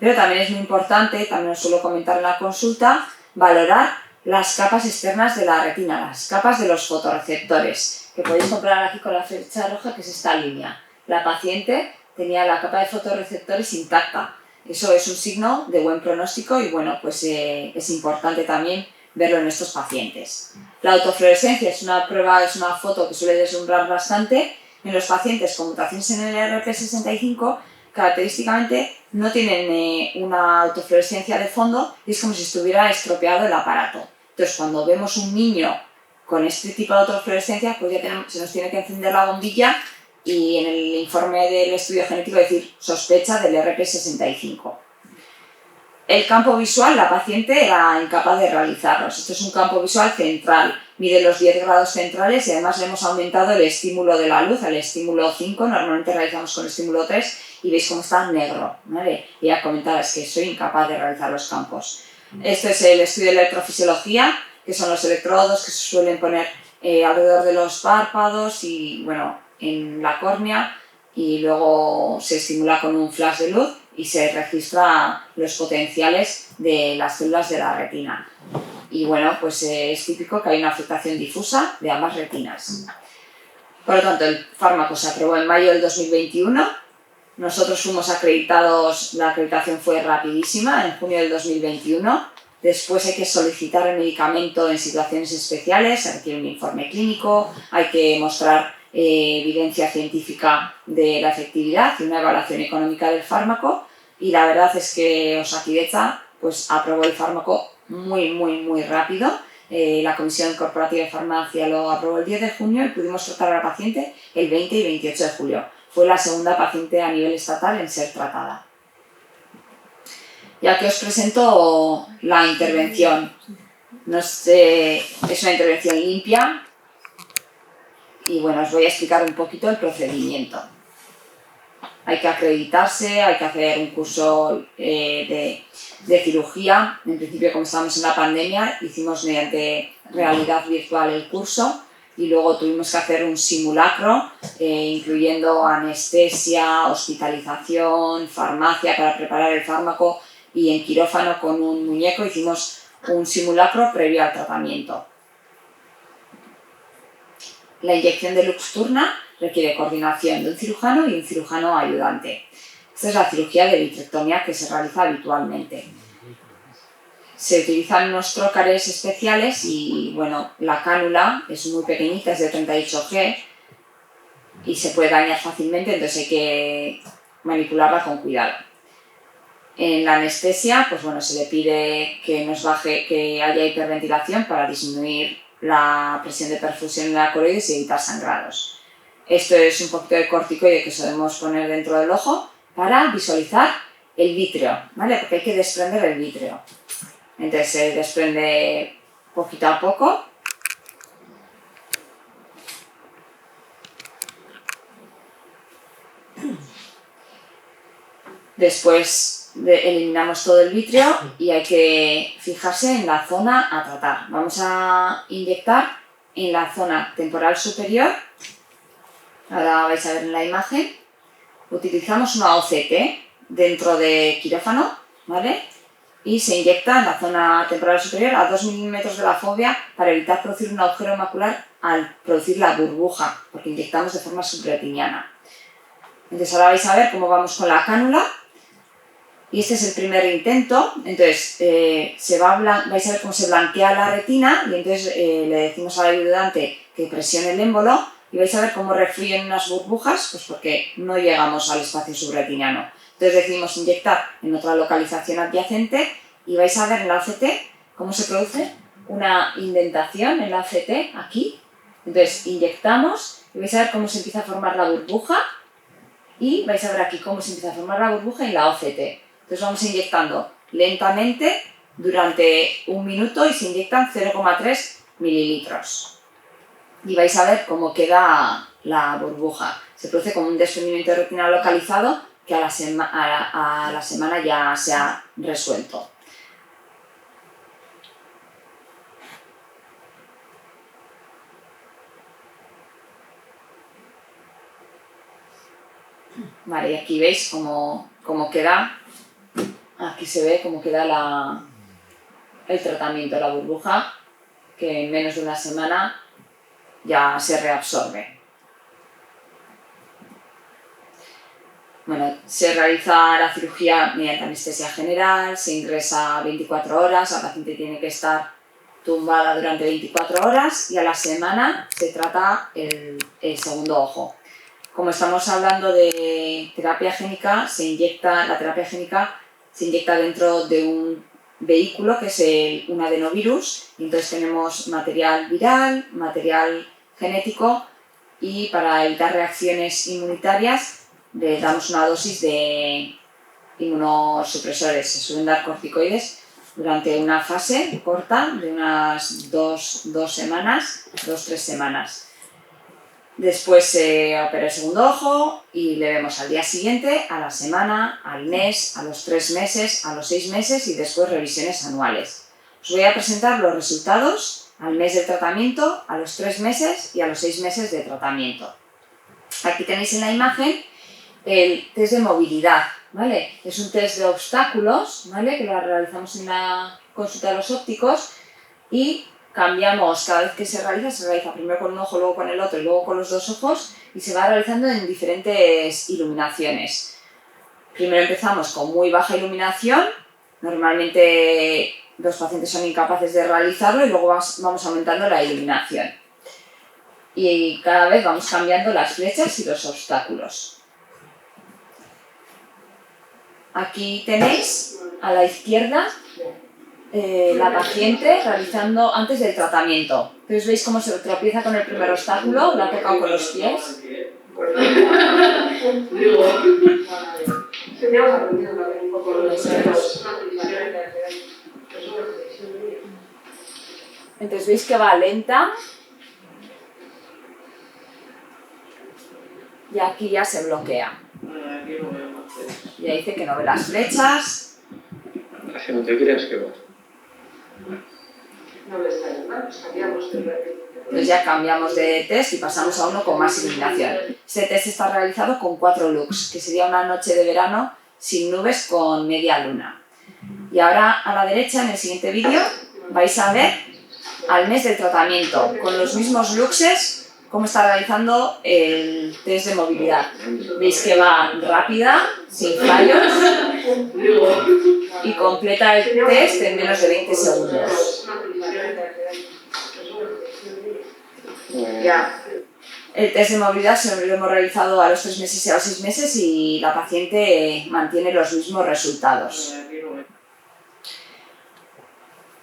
Pero también es muy importante, también os suelo comentar en la consulta, valorar las capas externas de la retina, las capas de los fotorreceptores, que podéis comprobar aquí con la flecha roja, que es esta línea. La paciente tenía la capa de fotorreceptores intacta. Eso es un signo de buen pronóstico y bueno, pues es importante también verlo en estos pacientes. La autofluorescencia es una prueba, es una foto que suele deslumbrar bastante. En los pacientes con mutaciones en el RP65, característicamente no tienen una autofluorescencia de fondo y es como si estuviera estropeado el aparato. Entonces, cuando vemos un niño con este tipo de autofluorescencia, pues ya se nos tiene que encender la bombilla y en el informe del estudio genético decir sospecha del RP65. El campo visual, la paciente era incapaz de realizarlos. Esto es un campo visual central, mide los 10 grados centrales y además le hemos aumentado el estímulo de la luz al estímulo 5, normalmente realizamos con el estímulo 3 y veis cómo está negro, ¿vale? Y ya comentaba, es que soy incapaz de realizar los campos. Este es el estudio de electrofisiología, que son los electrodos que se suelen poner alrededor de los párpados y bueno, en la córnea y luego se estimula con un flash de luz y se registra los potenciales de las células de la retina. Y bueno, pues es típico que hay una afectación difusa de ambas retinas. Por lo tanto, el fármaco se aprobó en mayo del 2021. Nosotros fuimos acreditados, la acreditación fue rapidísima, en junio del 2021. Después hay que solicitar el medicamento en situaciones especiales, se requiere un informe clínico, hay que mostrar evidencia científica de la efectividad y una evaluación económica del fármaco y la verdad es que Osakidetza pues, aprobó el fármaco muy rápido. La Comisión Corporativa de Farmacia lo aprobó el 10 de junio y pudimos tratar a la paciente el 20 y 28 de julio. fue la segunda paciente a nivel estatal en ser tratada. Y aquí os presento la intervención. Es una intervención limpia y bueno, os voy a explicar un poquito el procedimiento. Hay que acreditarse, hay que hacer un curso de cirugía. En principio, como estábamos en la pandemia, hicimos mediante realidad virtual el curso y luego tuvimos que hacer un simulacro, incluyendo anestesia, hospitalización, farmacia para preparar el fármaco y en quirófano con un muñeco hicimos un simulacro previo al tratamiento. La inyección de Luxturna requiere coordinación de un cirujano y un cirujano ayudante. Esta es la cirugía de vitrectomía que se realiza habitualmente. Se utilizan unos trócares especiales y bueno, la cánula es muy pequeñita, es de 38G y se puede dañar fácilmente, entonces hay que manipularla con cuidado. En la anestesia, pues bueno, se le pide que haya hiperventilación para disminuir la presión de perfusión en la coroides y evitar sangrados. Esto es un poquito de corticoide que solemos poner dentro del ojo para visualizar el vítreo, ¿vale? Porque hay que desprender el vítreo. Entonces se desprende poquito a poco. Después eliminamos todo el vítreo y hay que fijarse en la zona a tratar. Vamos a inyectar en la zona temporal superior. Ahora vais a ver en la imagen. Utilizamos una OCT dentro de quirófano, ¿vale? Y se inyecta en la zona temporal superior a 2 milímetros de la fovea para evitar producir un agujero macular al producir la burbuja, porque inyectamos de forma subretiniana. Entonces ahora vais a ver cómo vamos con la cánula. Y este es el primer intento. Entonces vais a ver cómo se blanquea la retina y entonces le decimos al ayudante que presione el émbolo y vais a ver cómo refluyen unas burbujas, pues porque no llegamos al espacio subretiniano. Entonces decidimos inyectar en otra localización adyacente y vais a ver en la OCT cómo se produce una indentación en la OCT aquí. Entonces inyectamos y vais a ver cómo se empieza a formar la burbuja y vais a ver aquí cómo se empieza a formar la burbuja en la OCT. Entonces vamos inyectando lentamente durante 1 minuto y se inyectan 0,3 mililitros. Y vais a ver cómo queda la burbuja. Se produce como un desprendimiento de retina localizado que a la semana ya se ha resuelto. Vale, y aquí veis cómo queda. Aquí se ve cómo queda el tratamiento, la burbuja, que en menos de una semana ya se reabsorbe. Bueno, se realiza la cirugía mediante anestesia general, se ingresa 24 horas, la paciente tiene que estar tumbada durante 24 horas y a la semana se trata el segundo ojo. Como estamos hablando de terapia génica, la terapia génica se inyecta dentro de un vehículo que es un adenovirus, y entonces tenemos material viral, material genético y para evitar reacciones inmunitarias le damos una dosis de inmunosupresores. Se suelen dar corticoides durante una fase corta de unas 2-3 semanas. Después se opera el segundo ojo y le vemos al día siguiente, a la semana, al mes, a los 3 meses, a los 6 meses y después revisiones anuales. Os voy a presentar los resultados al mes del tratamiento, a los 3 meses y a los 6 meses de tratamiento. Aquí tenéis en la imagen el test de movilidad, ¿vale? Es un test de obstáculos, ¿vale? Que lo realizamos en la consulta de los ópticos y cambiamos, cada vez que se realiza primero con un ojo, luego con el otro y luego con los 2 ojos y se va realizando en diferentes iluminaciones. Primero empezamos con muy baja iluminación, normalmente los pacientes son incapaces de realizarlo y luego vamos aumentando la iluminación. Y cada vez vamos cambiando las flechas y los obstáculos. Aquí tenéis a la izquierda la paciente realizando antes del tratamiento. Entonces veis cómo se tropieza con el primer obstáculo, lo ha tocado con los pies Digo, hemos aprendido también un poco los Entonces veis que va lenta y aquí ya se bloquea. Ya dice que no ve las flechas. Así no te creas que va. No le está llamando, cambiamos de Entonces ya cambiamos de test y pasamos a uno con más iluminación. Este test está realizado con 4 lux, que sería una noche de verano sin nubes con media luna. Y ahora a la derecha, en el siguiente vídeo, vais a ver al mes del tratamiento, con los mismos luxes, cómo está realizando el test de movilidad. Veis que va rápida, sin fallos, y completa el test en menos de 20 segundos. El test de movilidad lo hemos realizado a los 3 meses y a los 6 meses y la paciente mantiene los mismos resultados.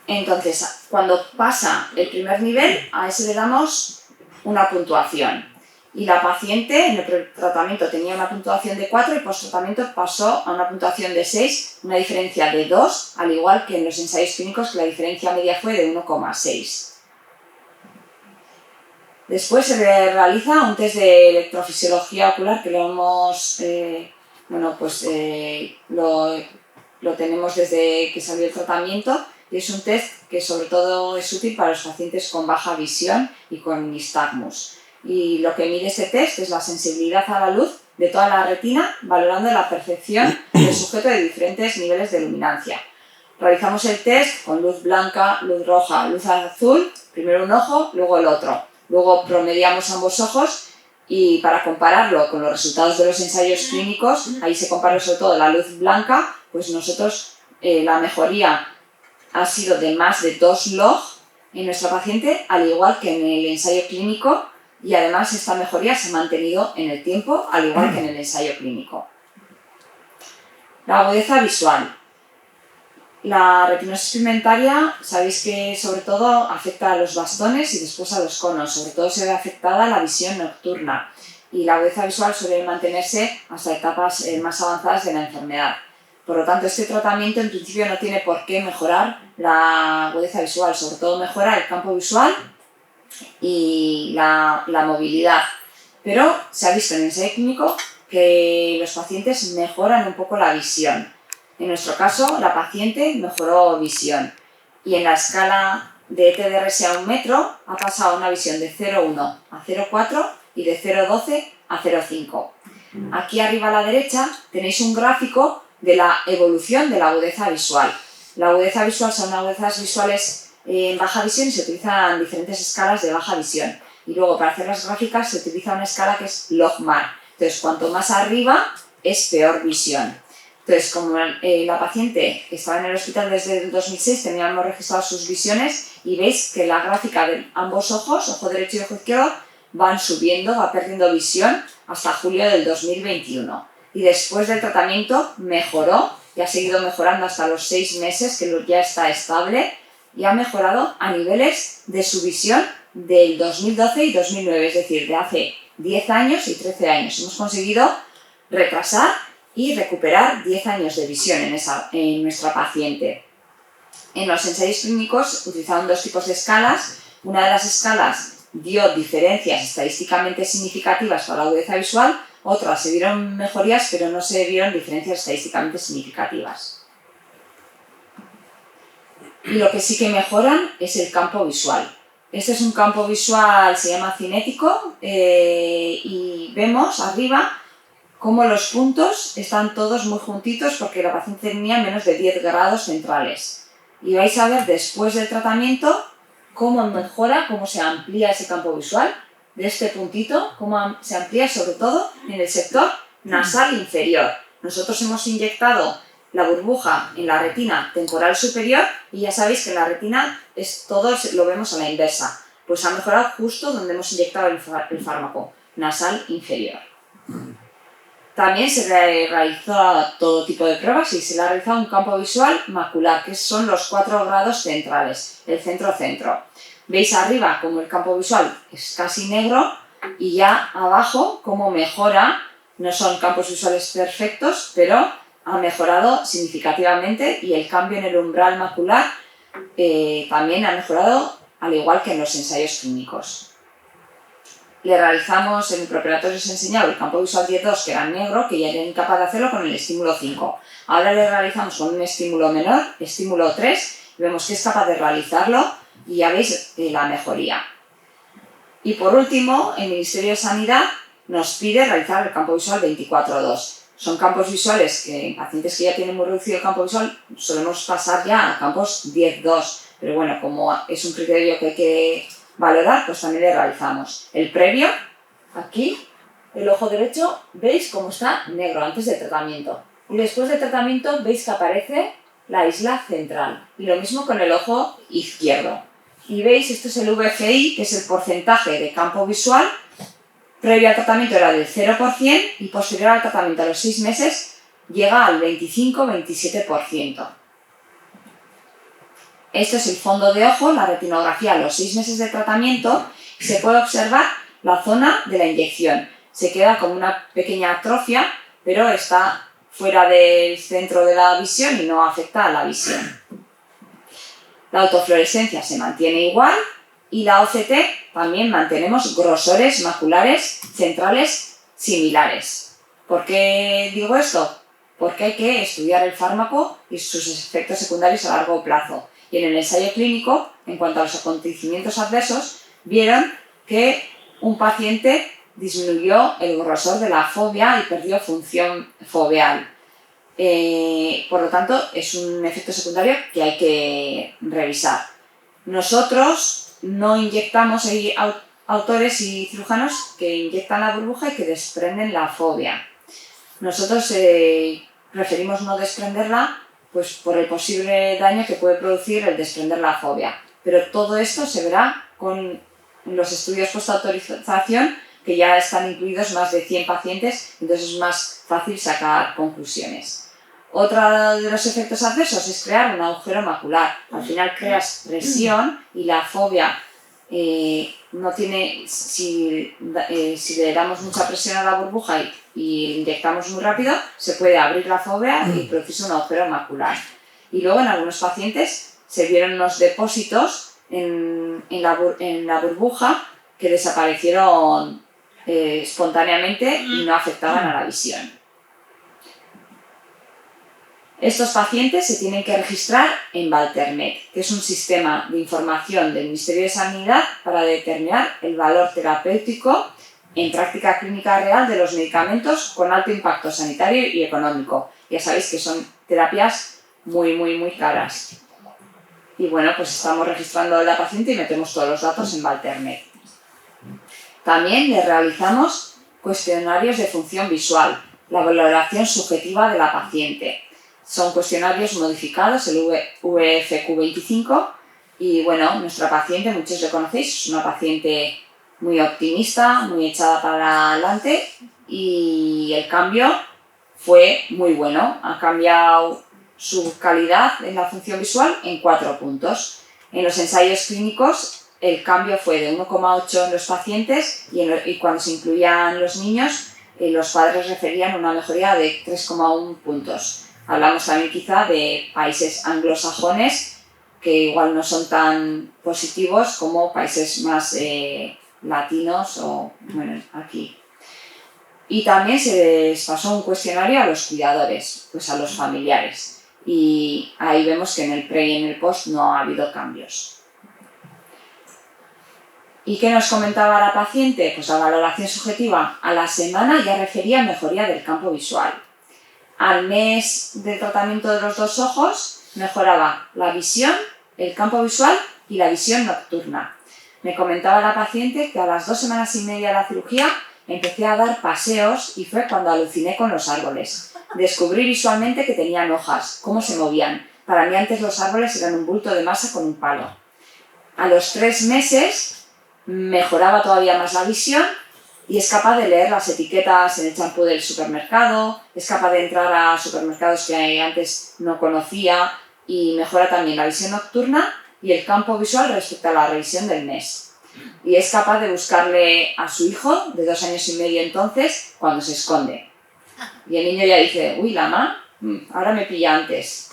Entonces, cuando pasa el primer nivel, a ese le damos una puntuación. Y la paciente en el tratamiento tenía una puntuación de 4 y post-tratamiento pasó a una puntuación de 6, una diferencia de 2, al igual que en los ensayos clínicos, que la diferencia media fue de 1,6. Después se le realiza un test de electrofisiología ocular que lo hemos, lo tenemos desde que salió el tratamiento y es un test que sobre todo es útil para los pacientes con baja visión y con nistagmus. Y lo que mide este test es la sensibilidad a la luz de toda la retina, valorando la percepción del sujeto de diferentes niveles de luminancia. Realizamos el test con luz blanca, luz roja, luz azul, primero un ojo, luego el otro. Luego promediamos ambos ojos y para compararlo con los resultados de los ensayos clínicos, ahí se compara sobre todo la luz blanca, pues nosotros la mejoría ha sido de más de 2 log en nuestra paciente, al igual que en el ensayo clínico, y además esta mejoría se ha mantenido en el tiempo, al igual que en el ensayo clínico. La agudeza visual. La retinosis pigmentaria, sabéis que sobre todo afecta a los bastones y después a los conos, sobre todo se ve afectada la visión nocturna y la agudeza visual suele mantenerse hasta etapas más avanzadas de la enfermedad. Por lo tanto, este tratamiento en principio no tiene por qué mejorar la agudeza visual, sobre todo mejora el campo visual y la movilidad. Pero se ha visto en el ensayo clínico que los pacientes mejoran un poco la visión. En nuestro caso, la paciente mejoró visión y en la escala de ETDRS a 1 metro ha pasado a una visión de 0,1 a 0,4 y de 0,12 a 0,5. Aquí arriba a la derecha tenéis un gráfico de la evolución de la agudeza visual. La agudeza visual son agudezas visuales en baja visión y se utilizan diferentes escalas de baja visión. Y luego para hacer las gráficas se utiliza una escala que es logMAR. Entonces, cuanto más arriba es peor visión. Entonces, como la paciente estaba en el hospital desde el 2006, teníamos registrado sus visiones y veis que la gráfica de ambos ojos, ojo derecho y ojo izquierdo, van subiendo, va perdiendo visión hasta julio del 2021. Y después del tratamiento mejoró y ha seguido mejorando hasta los 6 meses, que ya está estable, y ha mejorado a niveles de su visión del 2012 y 2009, es decir, de hace 10 años y 13 años. Hemos conseguido retrasar y recuperar 10 años de visión en nuestra paciente. En los ensayos clínicos utilizaron 2 tipos de escalas. Una de las escalas dio diferencias estadísticamente significativas para la agudeza visual, otras se vieron mejorías, pero no se vieron diferencias estadísticamente significativas. Y lo que sí que mejoran es el campo visual. Este es un campo visual, se llama cinético, y vemos arriba cómo los puntos están todos muy juntitos porque la paciente tenía menos de 10 grados centrales. Y vais a ver después del tratamiento cómo mejora, cómo se amplía ese campo visual de este puntito, cómo se amplía sobre todo en el sector nasal inferior. Nosotros hemos inyectado la burbuja en la retina temporal superior y ya sabéis que en la retina todos lo vemos a la inversa. Pues ha mejorado justo donde hemos inyectado el fármaco, nasal inferior. También se realizó todo tipo de pruebas y se le ha realizado un campo visual macular, que son los 4 grados centrales, el centro-centro. Veis arriba como el campo visual es casi negro Y ya abajo, cómo mejora, no son campos visuales perfectos, pero ha mejorado significativamente y el cambio en el umbral macular también ha mejorado, al igual que en los ensayos clínicos. Le realizamos, en el preoperatorio os he enseñado el campo visual 10.2, que era negro, que ya era incapaz de hacerlo con el estímulo 5. Ahora le realizamos con un estímulo menor, estímulo 3, y vemos que es capaz de realizarlo y ya veis la mejoría. Y por último, el Ministerio de Sanidad nos pide realizar el campo visual 24.2. Son campos visuales que en pacientes que ya tienen muy reducido el campo visual solemos pasar ya a campos 10.2, pero bueno, como es un criterio que hay que valorar, pues también le realizamos. El previo, aquí, el ojo derecho, veis cómo está negro antes del tratamiento. Y después del tratamiento veis que aparece la isla central. Y lo mismo con el ojo izquierdo. Y veis, esto es el VFI, que es el porcentaje de campo visual. Previo al tratamiento era del 0% y posterior al tratamiento a los 6 meses llega al 25-27%. Esto es el fondo de ojo, la retinografía a los 6 meses de tratamiento, y se puede observar la zona de la inyección. Se queda como una pequeña atrofia, pero está fuera del centro de la visión y no afecta a la visión. La autofluorescencia se mantiene igual y la OCT también mantenemos grosores maculares centrales similares. ¿Por qué digo esto? Porque hay que estudiar el fármaco y sus efectos secundarios a largo plazo. Y en el ensayo clínico, en cuanto a los acontecimientos adversos, vieron que un paciente disminuyó el grosor de la fovea y perdió función foveal. Por lo tanto, es un efecto secundario que hay que revisar. Nosotros no inyectamos, hay autores y cirujanos que inyectan la burbuja y que desprenden la fovea. Nosotros preferimos no desprenderla, pues por el posible daño que puede producir el desprender la fovea. Pero todo esto se verá con los estudios post-autorización, que ya están incluidos más de 100 pacientes, entonces es más fácil sacar conclusiones. Otro de los efectos adversos es crear un agujero macular. Al final creas presión y la fovea no tiene, si le damos mucha presión a la burbuja y inyectamos muy rápido, se puede abrir la fovea y producirse un agujero macular. Y luego en algunos pacientes se vieron unos depósitos en la burbuja que desaparecieron espontáneamente y no afectaban a la visión. Estos pacientes se tienen que registrar en Valtermed, que es un sistema de información del Ministerio de Sanidad para determinar el valor terapéutico en práctica clínica real de los medicamentos con alto impacto sanitario y económico. Ya sabéis que son terapias muy caras. Y bueno, pues estamos registrando a la paciente y metemos todos los datos en Valtermed. También le realizamos cuestionarios de función visual, la valoración subjetiva de la paciente. Son cuestionarios modificados, el VFQ25, y bueno, nuestra paciente, muchos le conocéis, es una paciente muy optimista, muy echada para adelante, y el cambio fue muy bueno. Ha cambiado su calidad en la función visual en 4 puntos. En los ensayos clínicos el cambio fue de 1,8 en los pacientes y cuando se incluían los niños, los padres referían una mejoría de 3,1 puntos. Hablamos también quizá de países anglosajones que igual no son tan positivos como países más latinos o bueno, aquí. Y también se les pasó un cuestionario a los cuidadores, pues a los familiares. Y ahí vemos que en el pre y en el post no ha habido cambios. ¿Y qué nos comentaba la paciente? Pues la valoración subjetiva a la semana ya refería mejoría del campo visual. Al mes de tratamiento de los 2 ojos mejoraba la visión, el campo visual y la visión nocturna. Me comentaba la paciente que a las 2 semanas y media de la cirugía empecé a dar paseos y fue cuando aluciné con los árboles. Descubrí visualmente que tenían hojas, cómo se movían. Para mí antes los árboles eran un bulto de masa con un palo. A los 3 meses mejoraba todavía más la visión y es capaz de leer las etiquetas en el champú del supermercado, es capaz de entrar a supermercados que antes no conocía y mejora también la visión nocturna y el campo visual respecto a la revisión del mes. y es capaz de buscarle a su hijo, de 2 años y medio entonces, cuando se esconde. Y el niño ya dice, uy, la mamá, ahora me pilla antes.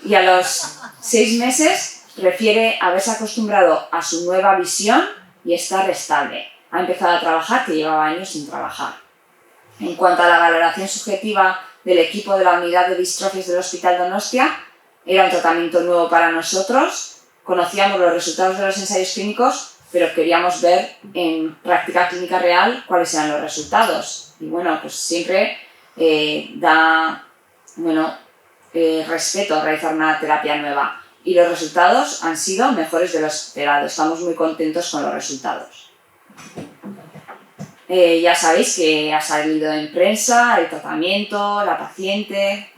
Y a los 6 meses prefiere haberse acostumbrado a su nueva visión y estar estable. Ha empezado a trabajar, que llevaba años sin trabajar. En cuanto a la valoración subjetiva del equipo de la unidad de distrofias del Hospital Donostia, era un tratamiento nuevo para nosotros, conocíamos los resultados de los ensayos clínicos, pero queríamos ver en práctica clínica real cuáles eran los resultados. Y bueno, pues siempre da respeto realizar una terapia nueva. Y los resultados han sido mejores de lo esperado. Estamos muy contentos con los resultados. Ya sabéis que ha salido en prensa el tratamiento, la paciente.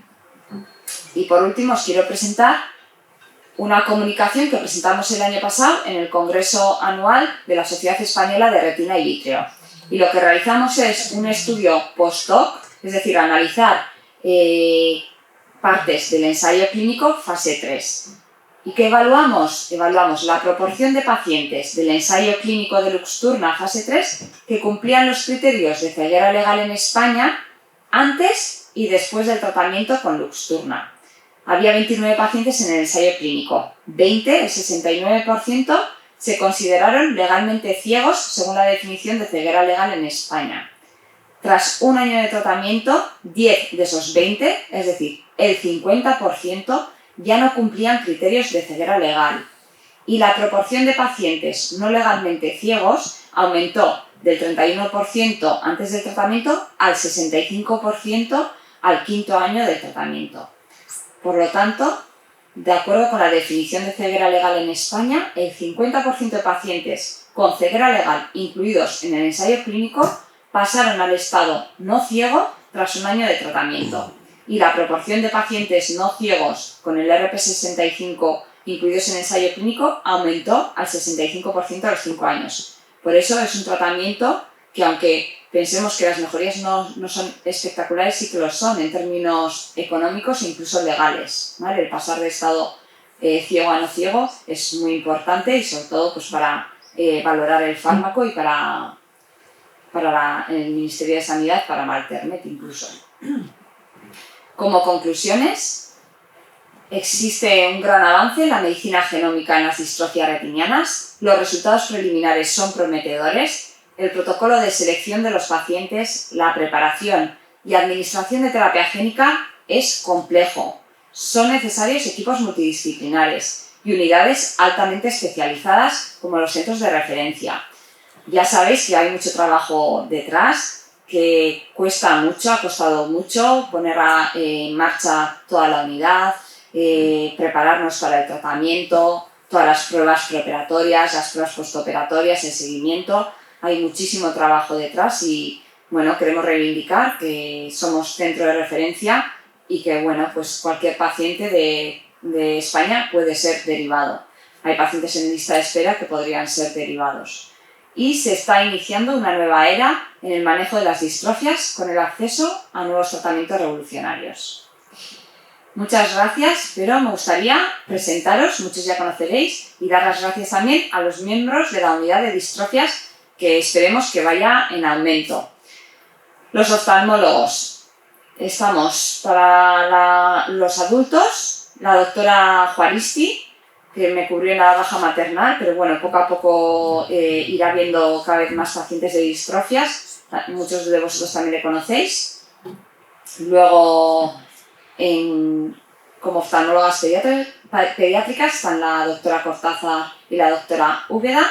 Y por último os quiero presentar una comunicación que presentamos el año pasado en el Congreso Anual de la Sociedad Española de Retina y Vítreo. Y lo que realizamos es un estudio post-hoc, es decir, analizar partes del ensayo clínico fase 3. ¿Y qué evaluamos? Evaluamos la proporción de pacientes del ensayo clínico de Luxturna fase 3 que cumplían los criterios de ceguera legal en España antes y después del tratamiento con Luxturna. Había 29 pacientes en el ensayo clínico. 20, el 69%, se consideraron legalmente ciegos según la definición de ceguera legal en España. Tras un año de tratamiento, 10 de esos 20, es decir, el 50%, ya no cumplían criterios de ceguera legal. Y la proporción de pacientes no legalmente ciegos aumentó del 31% antes del tratamiento al 65% al 5º año del tratamiento. Por lo tanto, de acuerdo con la definición de ceguera legal en España, el 50% de pacientes con ceguera legal incluidos en el ensayo clínico pasaron al estado no ciego tras un año de tratamiento. Y la proporción de pacientes no ciegos con el RP65 incluidos en el ensayo clínico aumentó al 65% a los 5 años. Por eso es un tratamiento que, aunque pensemos que las mejorías no son espectaculares, sí que lo son en términos económicos e incluso legales, ¿vale? El pasar de estado ciego a no ciego es muy importante y sobre todo pues, para valorar el fármaco y para el Ministerio de Sanidad, para Maltermet incluso. Como conclusiones, existe un gran avance en la medicina genómica en las distrofias retinianas, los resultados preliminares son prometedores, el protocolo de selección de los pacientes, la preparación y administración de terapia génica es complejo. Son necesarios equipos multidisciplinares y unidades altamente especializadas como los centros de referencia. Ya sabéis que hay mucho trabajo detrás, que cuesta mucho, ha costado mucho poner en marcha toda la unidad, prepararnos para el tratamiento, todas las pruebas preoperatorias, las pruebas postoperatorias, el seguimiento. Hay muchísimo trabajo detrás y bueno, queremos reivindicar que somos centro de referencia y que bueno, pues cualquier paciente de España puede ser derivado. Hay pacientes en lista de espera que podrían ser derivados. Y se está iniciando una nueva era en el manejo de las distrofias con el acceso a nuevos tratamientos revolucionarios. Muchas gracias, pero me gustaría presentaros, muchos ya conoceréis, y dar las gracias también a los miembros de la unidad de distrofias que esperemos que vaya en aumento. Los oftalmólogos. Estamos para los adultos, la doctora Juaristi, que me cubrió en la baja maternal, pero bueno, poco a poco irá viendo cada vez más pacientes de distrofias. Muchos de vosotros también le conocéis. Luego, como oftalmólogas pediátricas están la doctora Cortázar y la doctora Úbeda.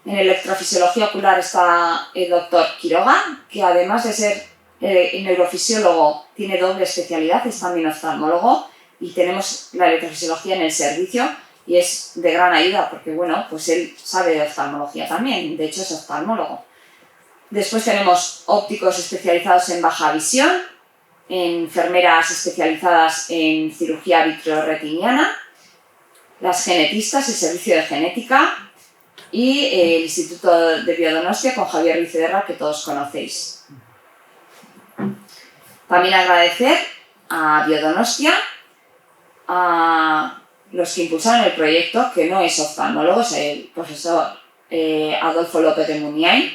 En electrofisiología ocular está el doctor Quiroga, que además de ser neurofisiólogo, tiene doble especialidad, es también oftalmólogo, y tenemos la electrofisiología en el servicio, y es de gran ayuda porque, bueno, pues él sabe de oftalmología también, de hecho es oftalmólogo. Después tenemos ópticos especializados en baja visión, enfermeras especializadas en cirugía vitreoretiniana, las genetistas, el servicio de genética y el Instituto de Biodonostia con Javier Ricederra, que todos conocéis. También agradecer a Biodonostia, a los que impulsaron el proyecto, que no es oftalmólogo, es el profesor Adolfo López de Muniain,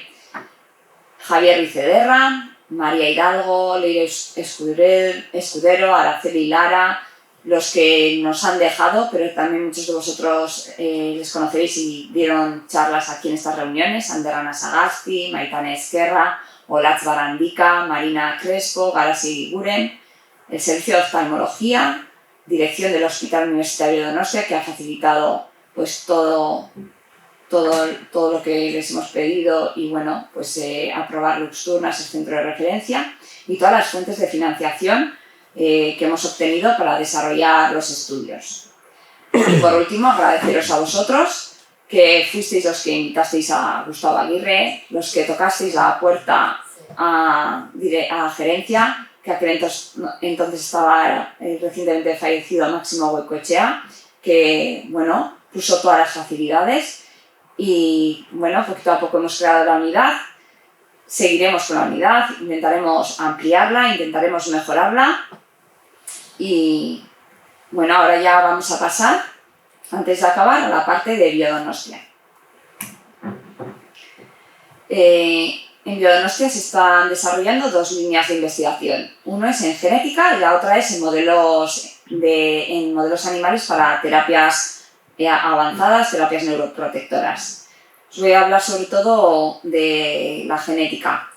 Javier Ricederra, María Hidalgo, Leire Escudero, Araceli Lara, los que nos han dejado, pero también muchos de vosotros les conoceréis y dieron charlas aquí en estas reuniones: Anderrana Sagasti, Maitane Esquerra, Olatz Barandika, Marina Crespo, Garasi Guren, el Servicio de Oftalmología, Dirección del Hospital Universitario de Donostia, que ha facilitado pues todo lo que les hemos pedido, y bueno, pues aprobar Luxturnas, el centro de referencia, y todas las fuentes de financiación que hemos obtenido para desarrollar los estudios. Y por último, agradeceros a vosotros, que fuisteis los que invitasteis a Gustavo Aguirre, los que tocasteis la puerta a gerencia, que aquel entonces estaba recientemente fallecido Máximo Goicoechea, que bueno, puso todas las facilidades, y bueno, poquito a poco hemos creado la unidad. Seguiremos con la unidad, intentaremos ampliarla, intentaremos mejorarla, y bueno, ahora ya vamos a pasar, antes de acabar, a la parte de Biodonostia. En Biodonostia se están desarrollando dos líneas de investigación. Uno es en genética y la otra es en modelos animales para terapias avanzadas, terapias neuroprotectoras. Os voy a hablar sobre todo de la genética.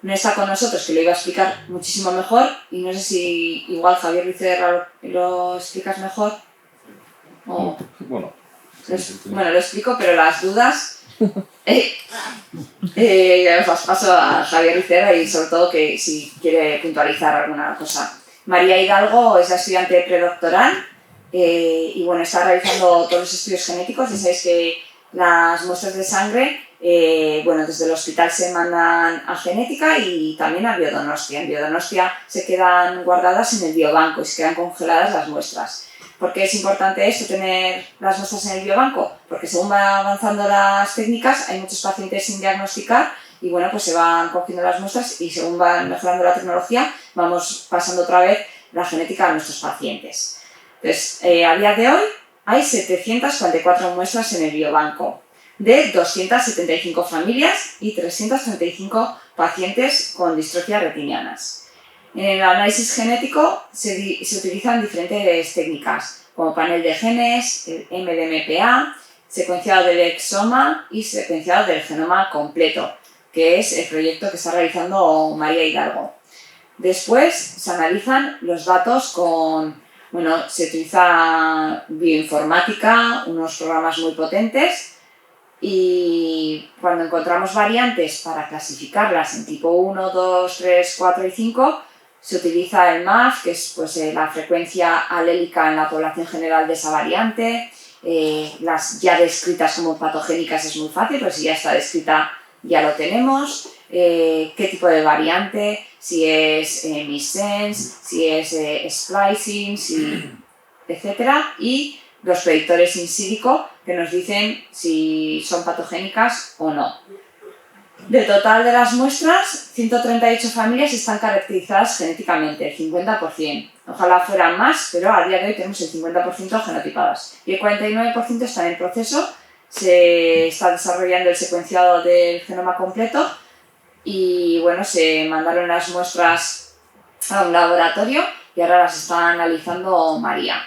No está con nosotros, que lo iba a explicar muchísimo mejor, y no sé si igual Javier Ricederra lo explicas mejor. O... Bueno, Bueno, lo explico, pero las dudas os paso a Javier Ricederra, y sobre todo que si quiere puntualizar alguna cosa. María Hidalgo es la estudiante predoctoral y bueno, está realizando todos los estudios genéticos. Ya sabéis que las muestras de sangre, bueno, desde el hospital se mandan a genética y también a Biodonostia. En Biodonostia se quedan guardadas en el biobanco y se quedan congeladas las muestras. ¿Por qué es importante esto, tener las muestras en el biobanco? Porque según van avanzando las técnicas, hay muchos pacientes sin diagnosticar, y bueno, pues se van cogiendo las muestras, y según van mejorando la tecnología, vamos pasando otra vez la genética a nuestros pacientes. Entonces, a día de hoy hay 744 muestras en el biobanco, de 275 familias y 335 pacientes con distrofias retinianas. En el análisis genético se utilizan diferentes técnicas, como panel de genes, el MDMPA, secuenciado del exoma y secuenciado del genoma completo, que es el proyecto que está realizando María Hidalgo. Después se analizan los datos se utiliza bioinformática, unos programas muy potentes, y cuando encontramos variantes para clasificarlas en tipo 1, 2, 3, 4 y 5, se utiliza el MAF, que es pues, la frecuencia alélica en la población general de esa variante. Las ya descritas como patogénicas es muy fácil, pues si ya está descrita ya lo tenemos. Qué tipo de variante, si es missense, si es splicing, etc. Y los predictores in silico, que nos dicen si son patogénicas o no. Del total de las muestras, 138 familias están caracterizadas genéticamente, el 50%. Ojalá fueran más, pero a día de hoy tenemos el 50% genotipadas. Y el 49% está en proceso. Se está desarrollando el secuenciado del genoma completo, y bueno, se mandaron las muestras a un laboratorio y ahora las está analizando María.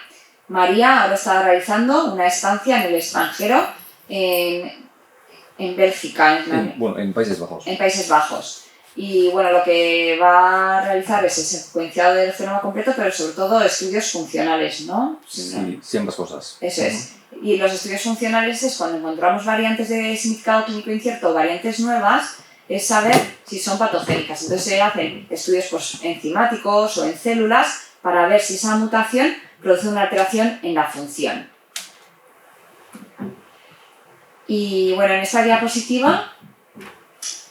María ahora está realizando una estancia en el extranjero, en Bélgica, en Países Bajos. En Países Bajos. Y bueno, lo que va a realizar es el secuenciado del genoma completo, pero sobre todo estudios funcionales, ¿no? Sí, ambas cosas. Eso es. Y los estudios funcionales es cuando encontramos variantes de significado clínico incierto o variantes nuevas, es saber si son patogénicas. Entonces se hacen estudios pues, enzimáticos o en células para ver si esa mutación produce una alteración en la función. Y bueno, en esta diapositiva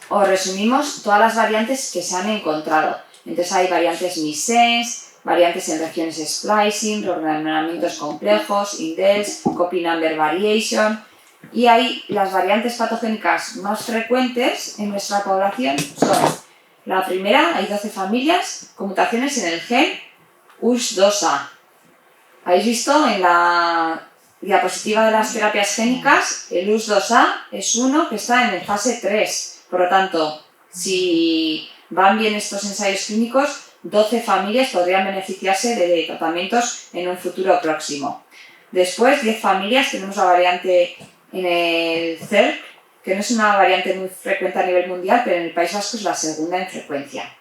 os resumimos todas las variantes que se han encontrado. Entonces hay variantes missense, variantes en regiones splicing, reordenamientos complejos, indels, copy number variation, y ahí las variantes patogénicas más frecuentes en nuestra población son: la primera, hay 12 familias con mutaciones en el gen USH2A. Habéis visto en la Diapositiva de las terapias génicas, el US2A es uno que está en fase 3. Por lo tanto, si van bien estos ensayos clínicos, 12 familias podrían beneficiarse de tratamientos en un futuro próximo. Después, 10 familias, tenemos la variante en el CERC, que no es una variante muy frecuente a nivel mundial, pero en el País Vasco es la segunda en frecuencia.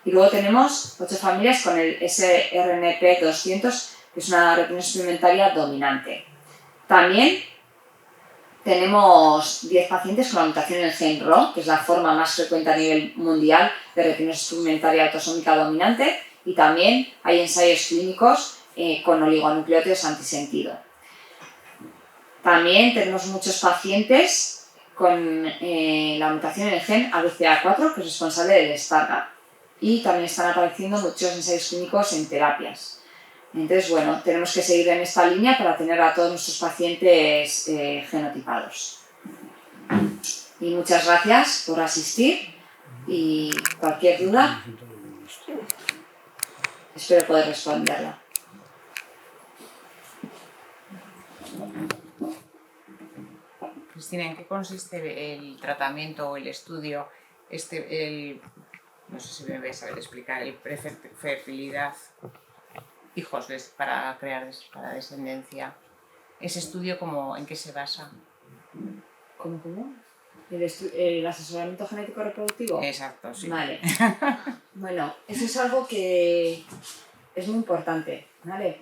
Y luego tenemos 8 familias con el SRNP200, que es una retinosis pigmentaria dominante. También tenemos 10 pacientes con la mutación en el gen RO, que es la forma más frecuente a nivel mundial de retinosis pigmentaria autosómica dominante, y también hay ensayos clínicos con oligonucleótidos antisentido. También tenemos muchos pacientes con la mutación en el gen ABCA4, que es responsable del Stargardt, y también están apareciendo muchos ensayos clínicos en terapias. Entonces, bueno, tenemos que seguir en esta línea para tener a todos nuestros pacientes genotipados. Y muchas gracias por asistir y cualquier duda, espero poder responderla. Cristina, ¿en qué consiste el tratamiento o el estudio, no sé si me vais a saber explicar, el prefertilidad hijos para crear para descendencia? ¿Ese estudio en qué se basa? ¿Cómo? ¿El asesoramiento genético reproductivo? Exacto, sí. Vale. Bueno, eso es algo que es muy importante, ¿vale?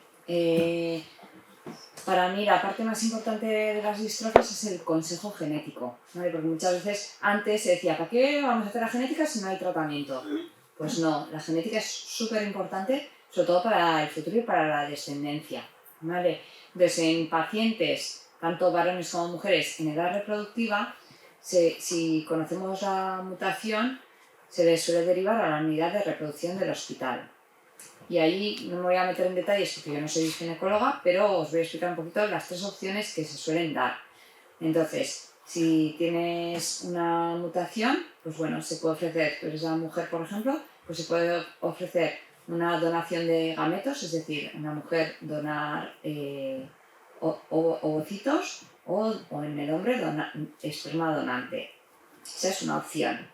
Para mí la parte más importante de las distrofias es el consejo genético, ¿vale? Porque muchas veces antes se decía, ¿para qué vamos a hacer la genética si no hay tratamiento? Pues no, la genética es súper importante, sobre todo para el futuro y para la descendencia, ¿vale? Entonces, en pacientes, tanto varones como mujeres en edad reproductiva, si conocemos la mutación, se les suele derivar a la unidad de reproducción del hospital. Y ahí no me voy a meter en detalles porque yo no soy ginecóloga, pero os voy a explicar un poquito las 3 opciones que se suelen dar. Entonces, si tienes una mutación, pues bueno, se puede ofrecer, tú eres una mujer, por ejemplo, pues se puede ofrecer una donación de gametos, es decir, una mujer donar ovocitos o en el hombre esperma donante. Esa es una opción.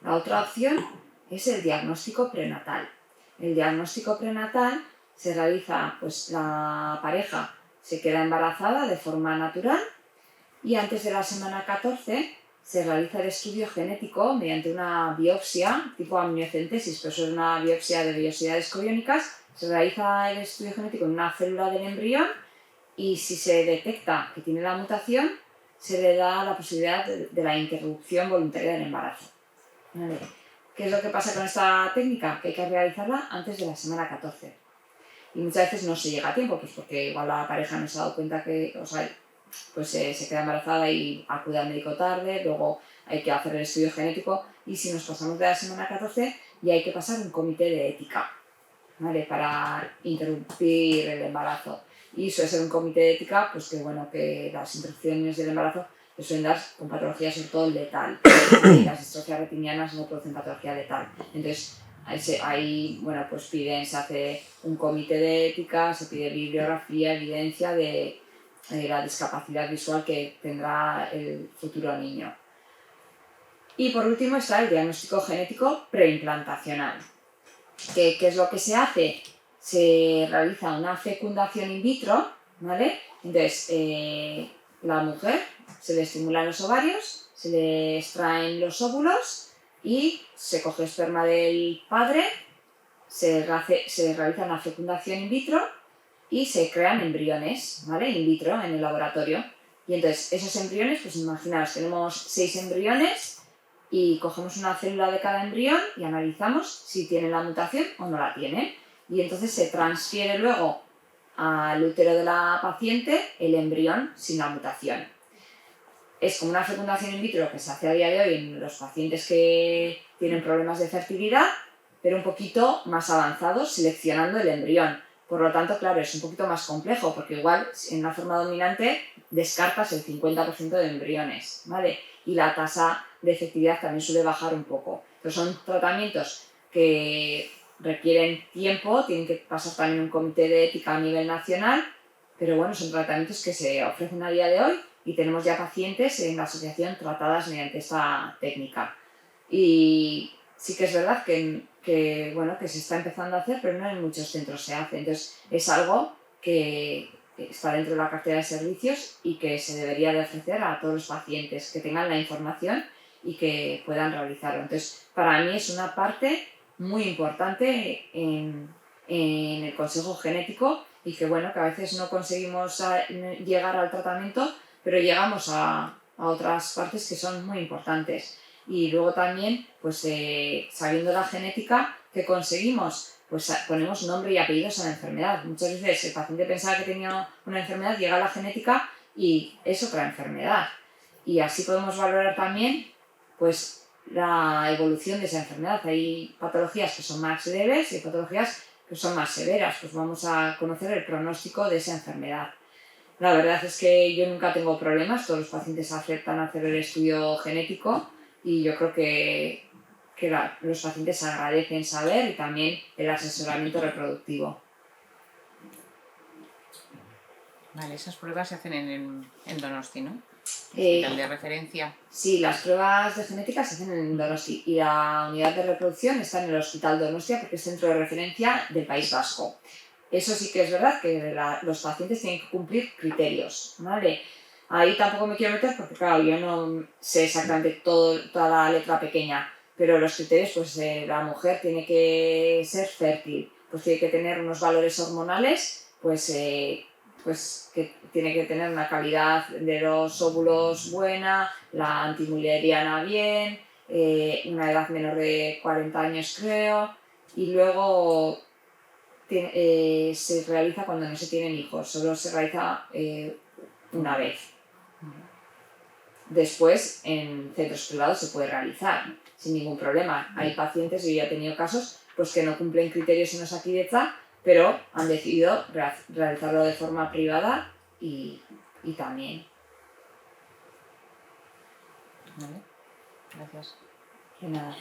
La otra opción es el diagnóstico prenatal. El diagnóstico prenatal se realiza, pues la pareja se queda embarazada de forma natural y antes de la semana 14 se realiza el estudio genético mediante una biopsia tipo amniocentesis, pero eso es una biopsia de vellosidades coriónicas. Se realiza el estudio genético en una célula del embrión y si se detecta que tiene la mutación, se le da la posibilidad de la interrupción voluntaria del embarazo. ¿Vale? ¿Qué es lo que pasa con esta técnica? Que hay que realizarla antes de la semana 14. Y muchas veces no se llega a tiempo, pues porque igual la pareja no se ha dado cuenta que, pues se queda embarazada y acude al médico tarde, luego hay que hacer el estudio genético y si nos pasamos de la semana 14 ya hay que pasar un comité de ética, ¿vale? Para interrumpir el embarazo. Y suele ser un comité de ética, pues que bueno, que las interrupciones del embarazo se suelen dar con patología sobre todo letal. Y las distrofias retinianas no producen patología letal. Entonces, ahí bueno, pues se hace un comité de ética, se pide bibliografía, evidencia de la discapacidad visual que tendrá el futuro niño. Y por último está el diagnóstico genético preimplantacional. ¿Qué es lo que se hace? Se realiza una fecundación in vitro, ¿vale? Entonces, la mujer se le estimulan los ovarios, se le extraen los óvulos y se coge esperma del padre, se realiza una fecundación in vitro y se crean embriones, ¿vale? In vitro en el laboratorio. Y entonces esos embriones, pues imaginaos, tenemos 6 embriones y cogemos una célula de cada embrión y analizamos si tiene la mutación o no la tiene. Y entonces se transfiere luego al útero de la paciente el embrión sin la mutación. Es como una fecundación in vitro que se hace a día de hoy en los pacientes que tienen problemas de fertilidad, pero un poquito más avanzados, seleccionando el embrión. Por lo tanto, claro, es un poquito más complejo, porque igual en una forma dominante descartas el 50% de embriones, ¿vale? Y la tasa de efectividad también suele bajar un poco. Pero son tratamientos que requieren tiempo, tienen que pasar también un comité de ética a nivel nacional pero bueno, son tratamientos que se ofrecen a día de hoy y tenemos ya pacientes en la asociación tratadas mediante esta técnica. Y sí que es verdad que se está empezando a hacer, pero no en muchos centros se hace. Entonces es algo que está dentro de la cartera de servicios y que se debería de ofrecer a todos los pacientes que tengan la información y que puedan realizarlo. Entonces, para mí es una parte muy importante en el consejo genético y que a veces no conseguimos llegar al tratamiento, pero llegamos a otras partes que son muy importantes. Y luego también, sabiendo la genética, ¿qué conseguimos? Pues ponemos nombre y apellidos a la enfermedad. Muchas veces el paciente pensaba que tenía una enfermedad, llega a la genética y es otra enfermedad. Y así podemos valorar también la evolución de esa enfermedad. Hay patologías que son más leves y patologías que son más severas. Pues vamos a conocer el pronóstico de esa enfermedad. La verdad es que yo nunca tengo problemas, todos los pacientes aceptan hacer el estudio genético y yo creo que los pacientes agradecen saber y también el asesoramiento reproductivo. Vale, esas pruebas se hacen en Donosti, ¿no? ¿Hospital de referencia? Sí, las pruebas de genética se hacen en Donosti y la unidad de reproducción está en el Hospital Donostia porque es centro de referencia del País Vasco. Eso sí que es verdad que los pacientes tienen que cumplir criterios, ¿vale? Ahí tampoco me quiero meter porque, claro, yo no sé exactamente toda la letra pequeña, pero los criterios, la mujer tiene que ser fértil, tiene que tener unos valores hormonales, que tiene que tener una calidad de los óvulos buena, la antimülleriana bien, una edad menor de 40 años creo, y luego se realiza cuando no se tienen hijos, solo se realiza una vez. Después, en centros privados se puede realizar sin ningún problema. Hay pacientes, yo ya he tenido casos, que no cumplen criterios en Osakidetza, pero han decidido realizarlo de forma privada y también. Vale, gracias. De nada.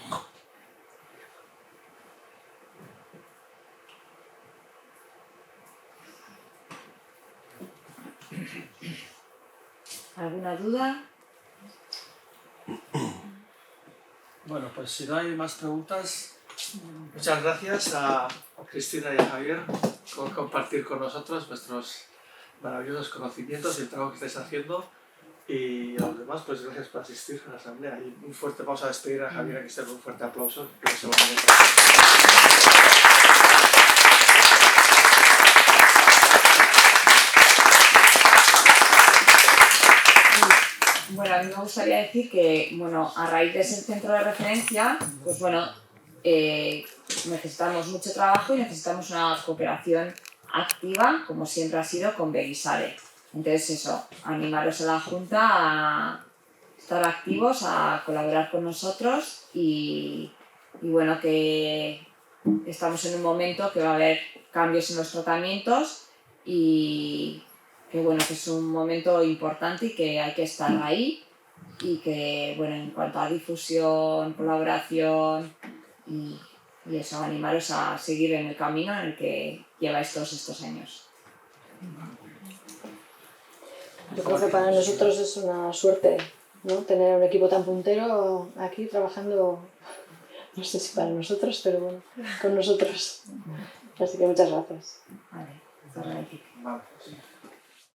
¿Alguna duda? Bueno, pues si no hay más preguntas, muchas gracias a Cristina y a Javier por compartir con nosotros vuestros maravillosos conocimientos y el trabajo que estáis haciendo. Y a los demás, pues gracias por asistir a la asamblea. Y un fuerte, vamos a despedir a Javier y a Cristina con un fuerte aplauso. Bueno, a mí me gustaría decir que, a raíz de ese centro de referencia, necesitamos mucho trabajo y necesitamos una cooperación activa, como siempre ha sido, con Begisare. Entonces animaros a la Junta a estar activos, a colaborar con nosotros y que estamos en un momento que va a haber cambios en los tratamientos y que es un momento importante y que hay que estar ahí y que en cuanto a difusión, colaboración y animaros a seguir en el camino en el que lleváis todos estos años. Yo creo que para nosotros es una suerte, ¿no? Tener un equipo tan puntero aquí trabajando, no sé si para nosotros, pero con nosotros. Así que muchas gracias. Vale, Vale.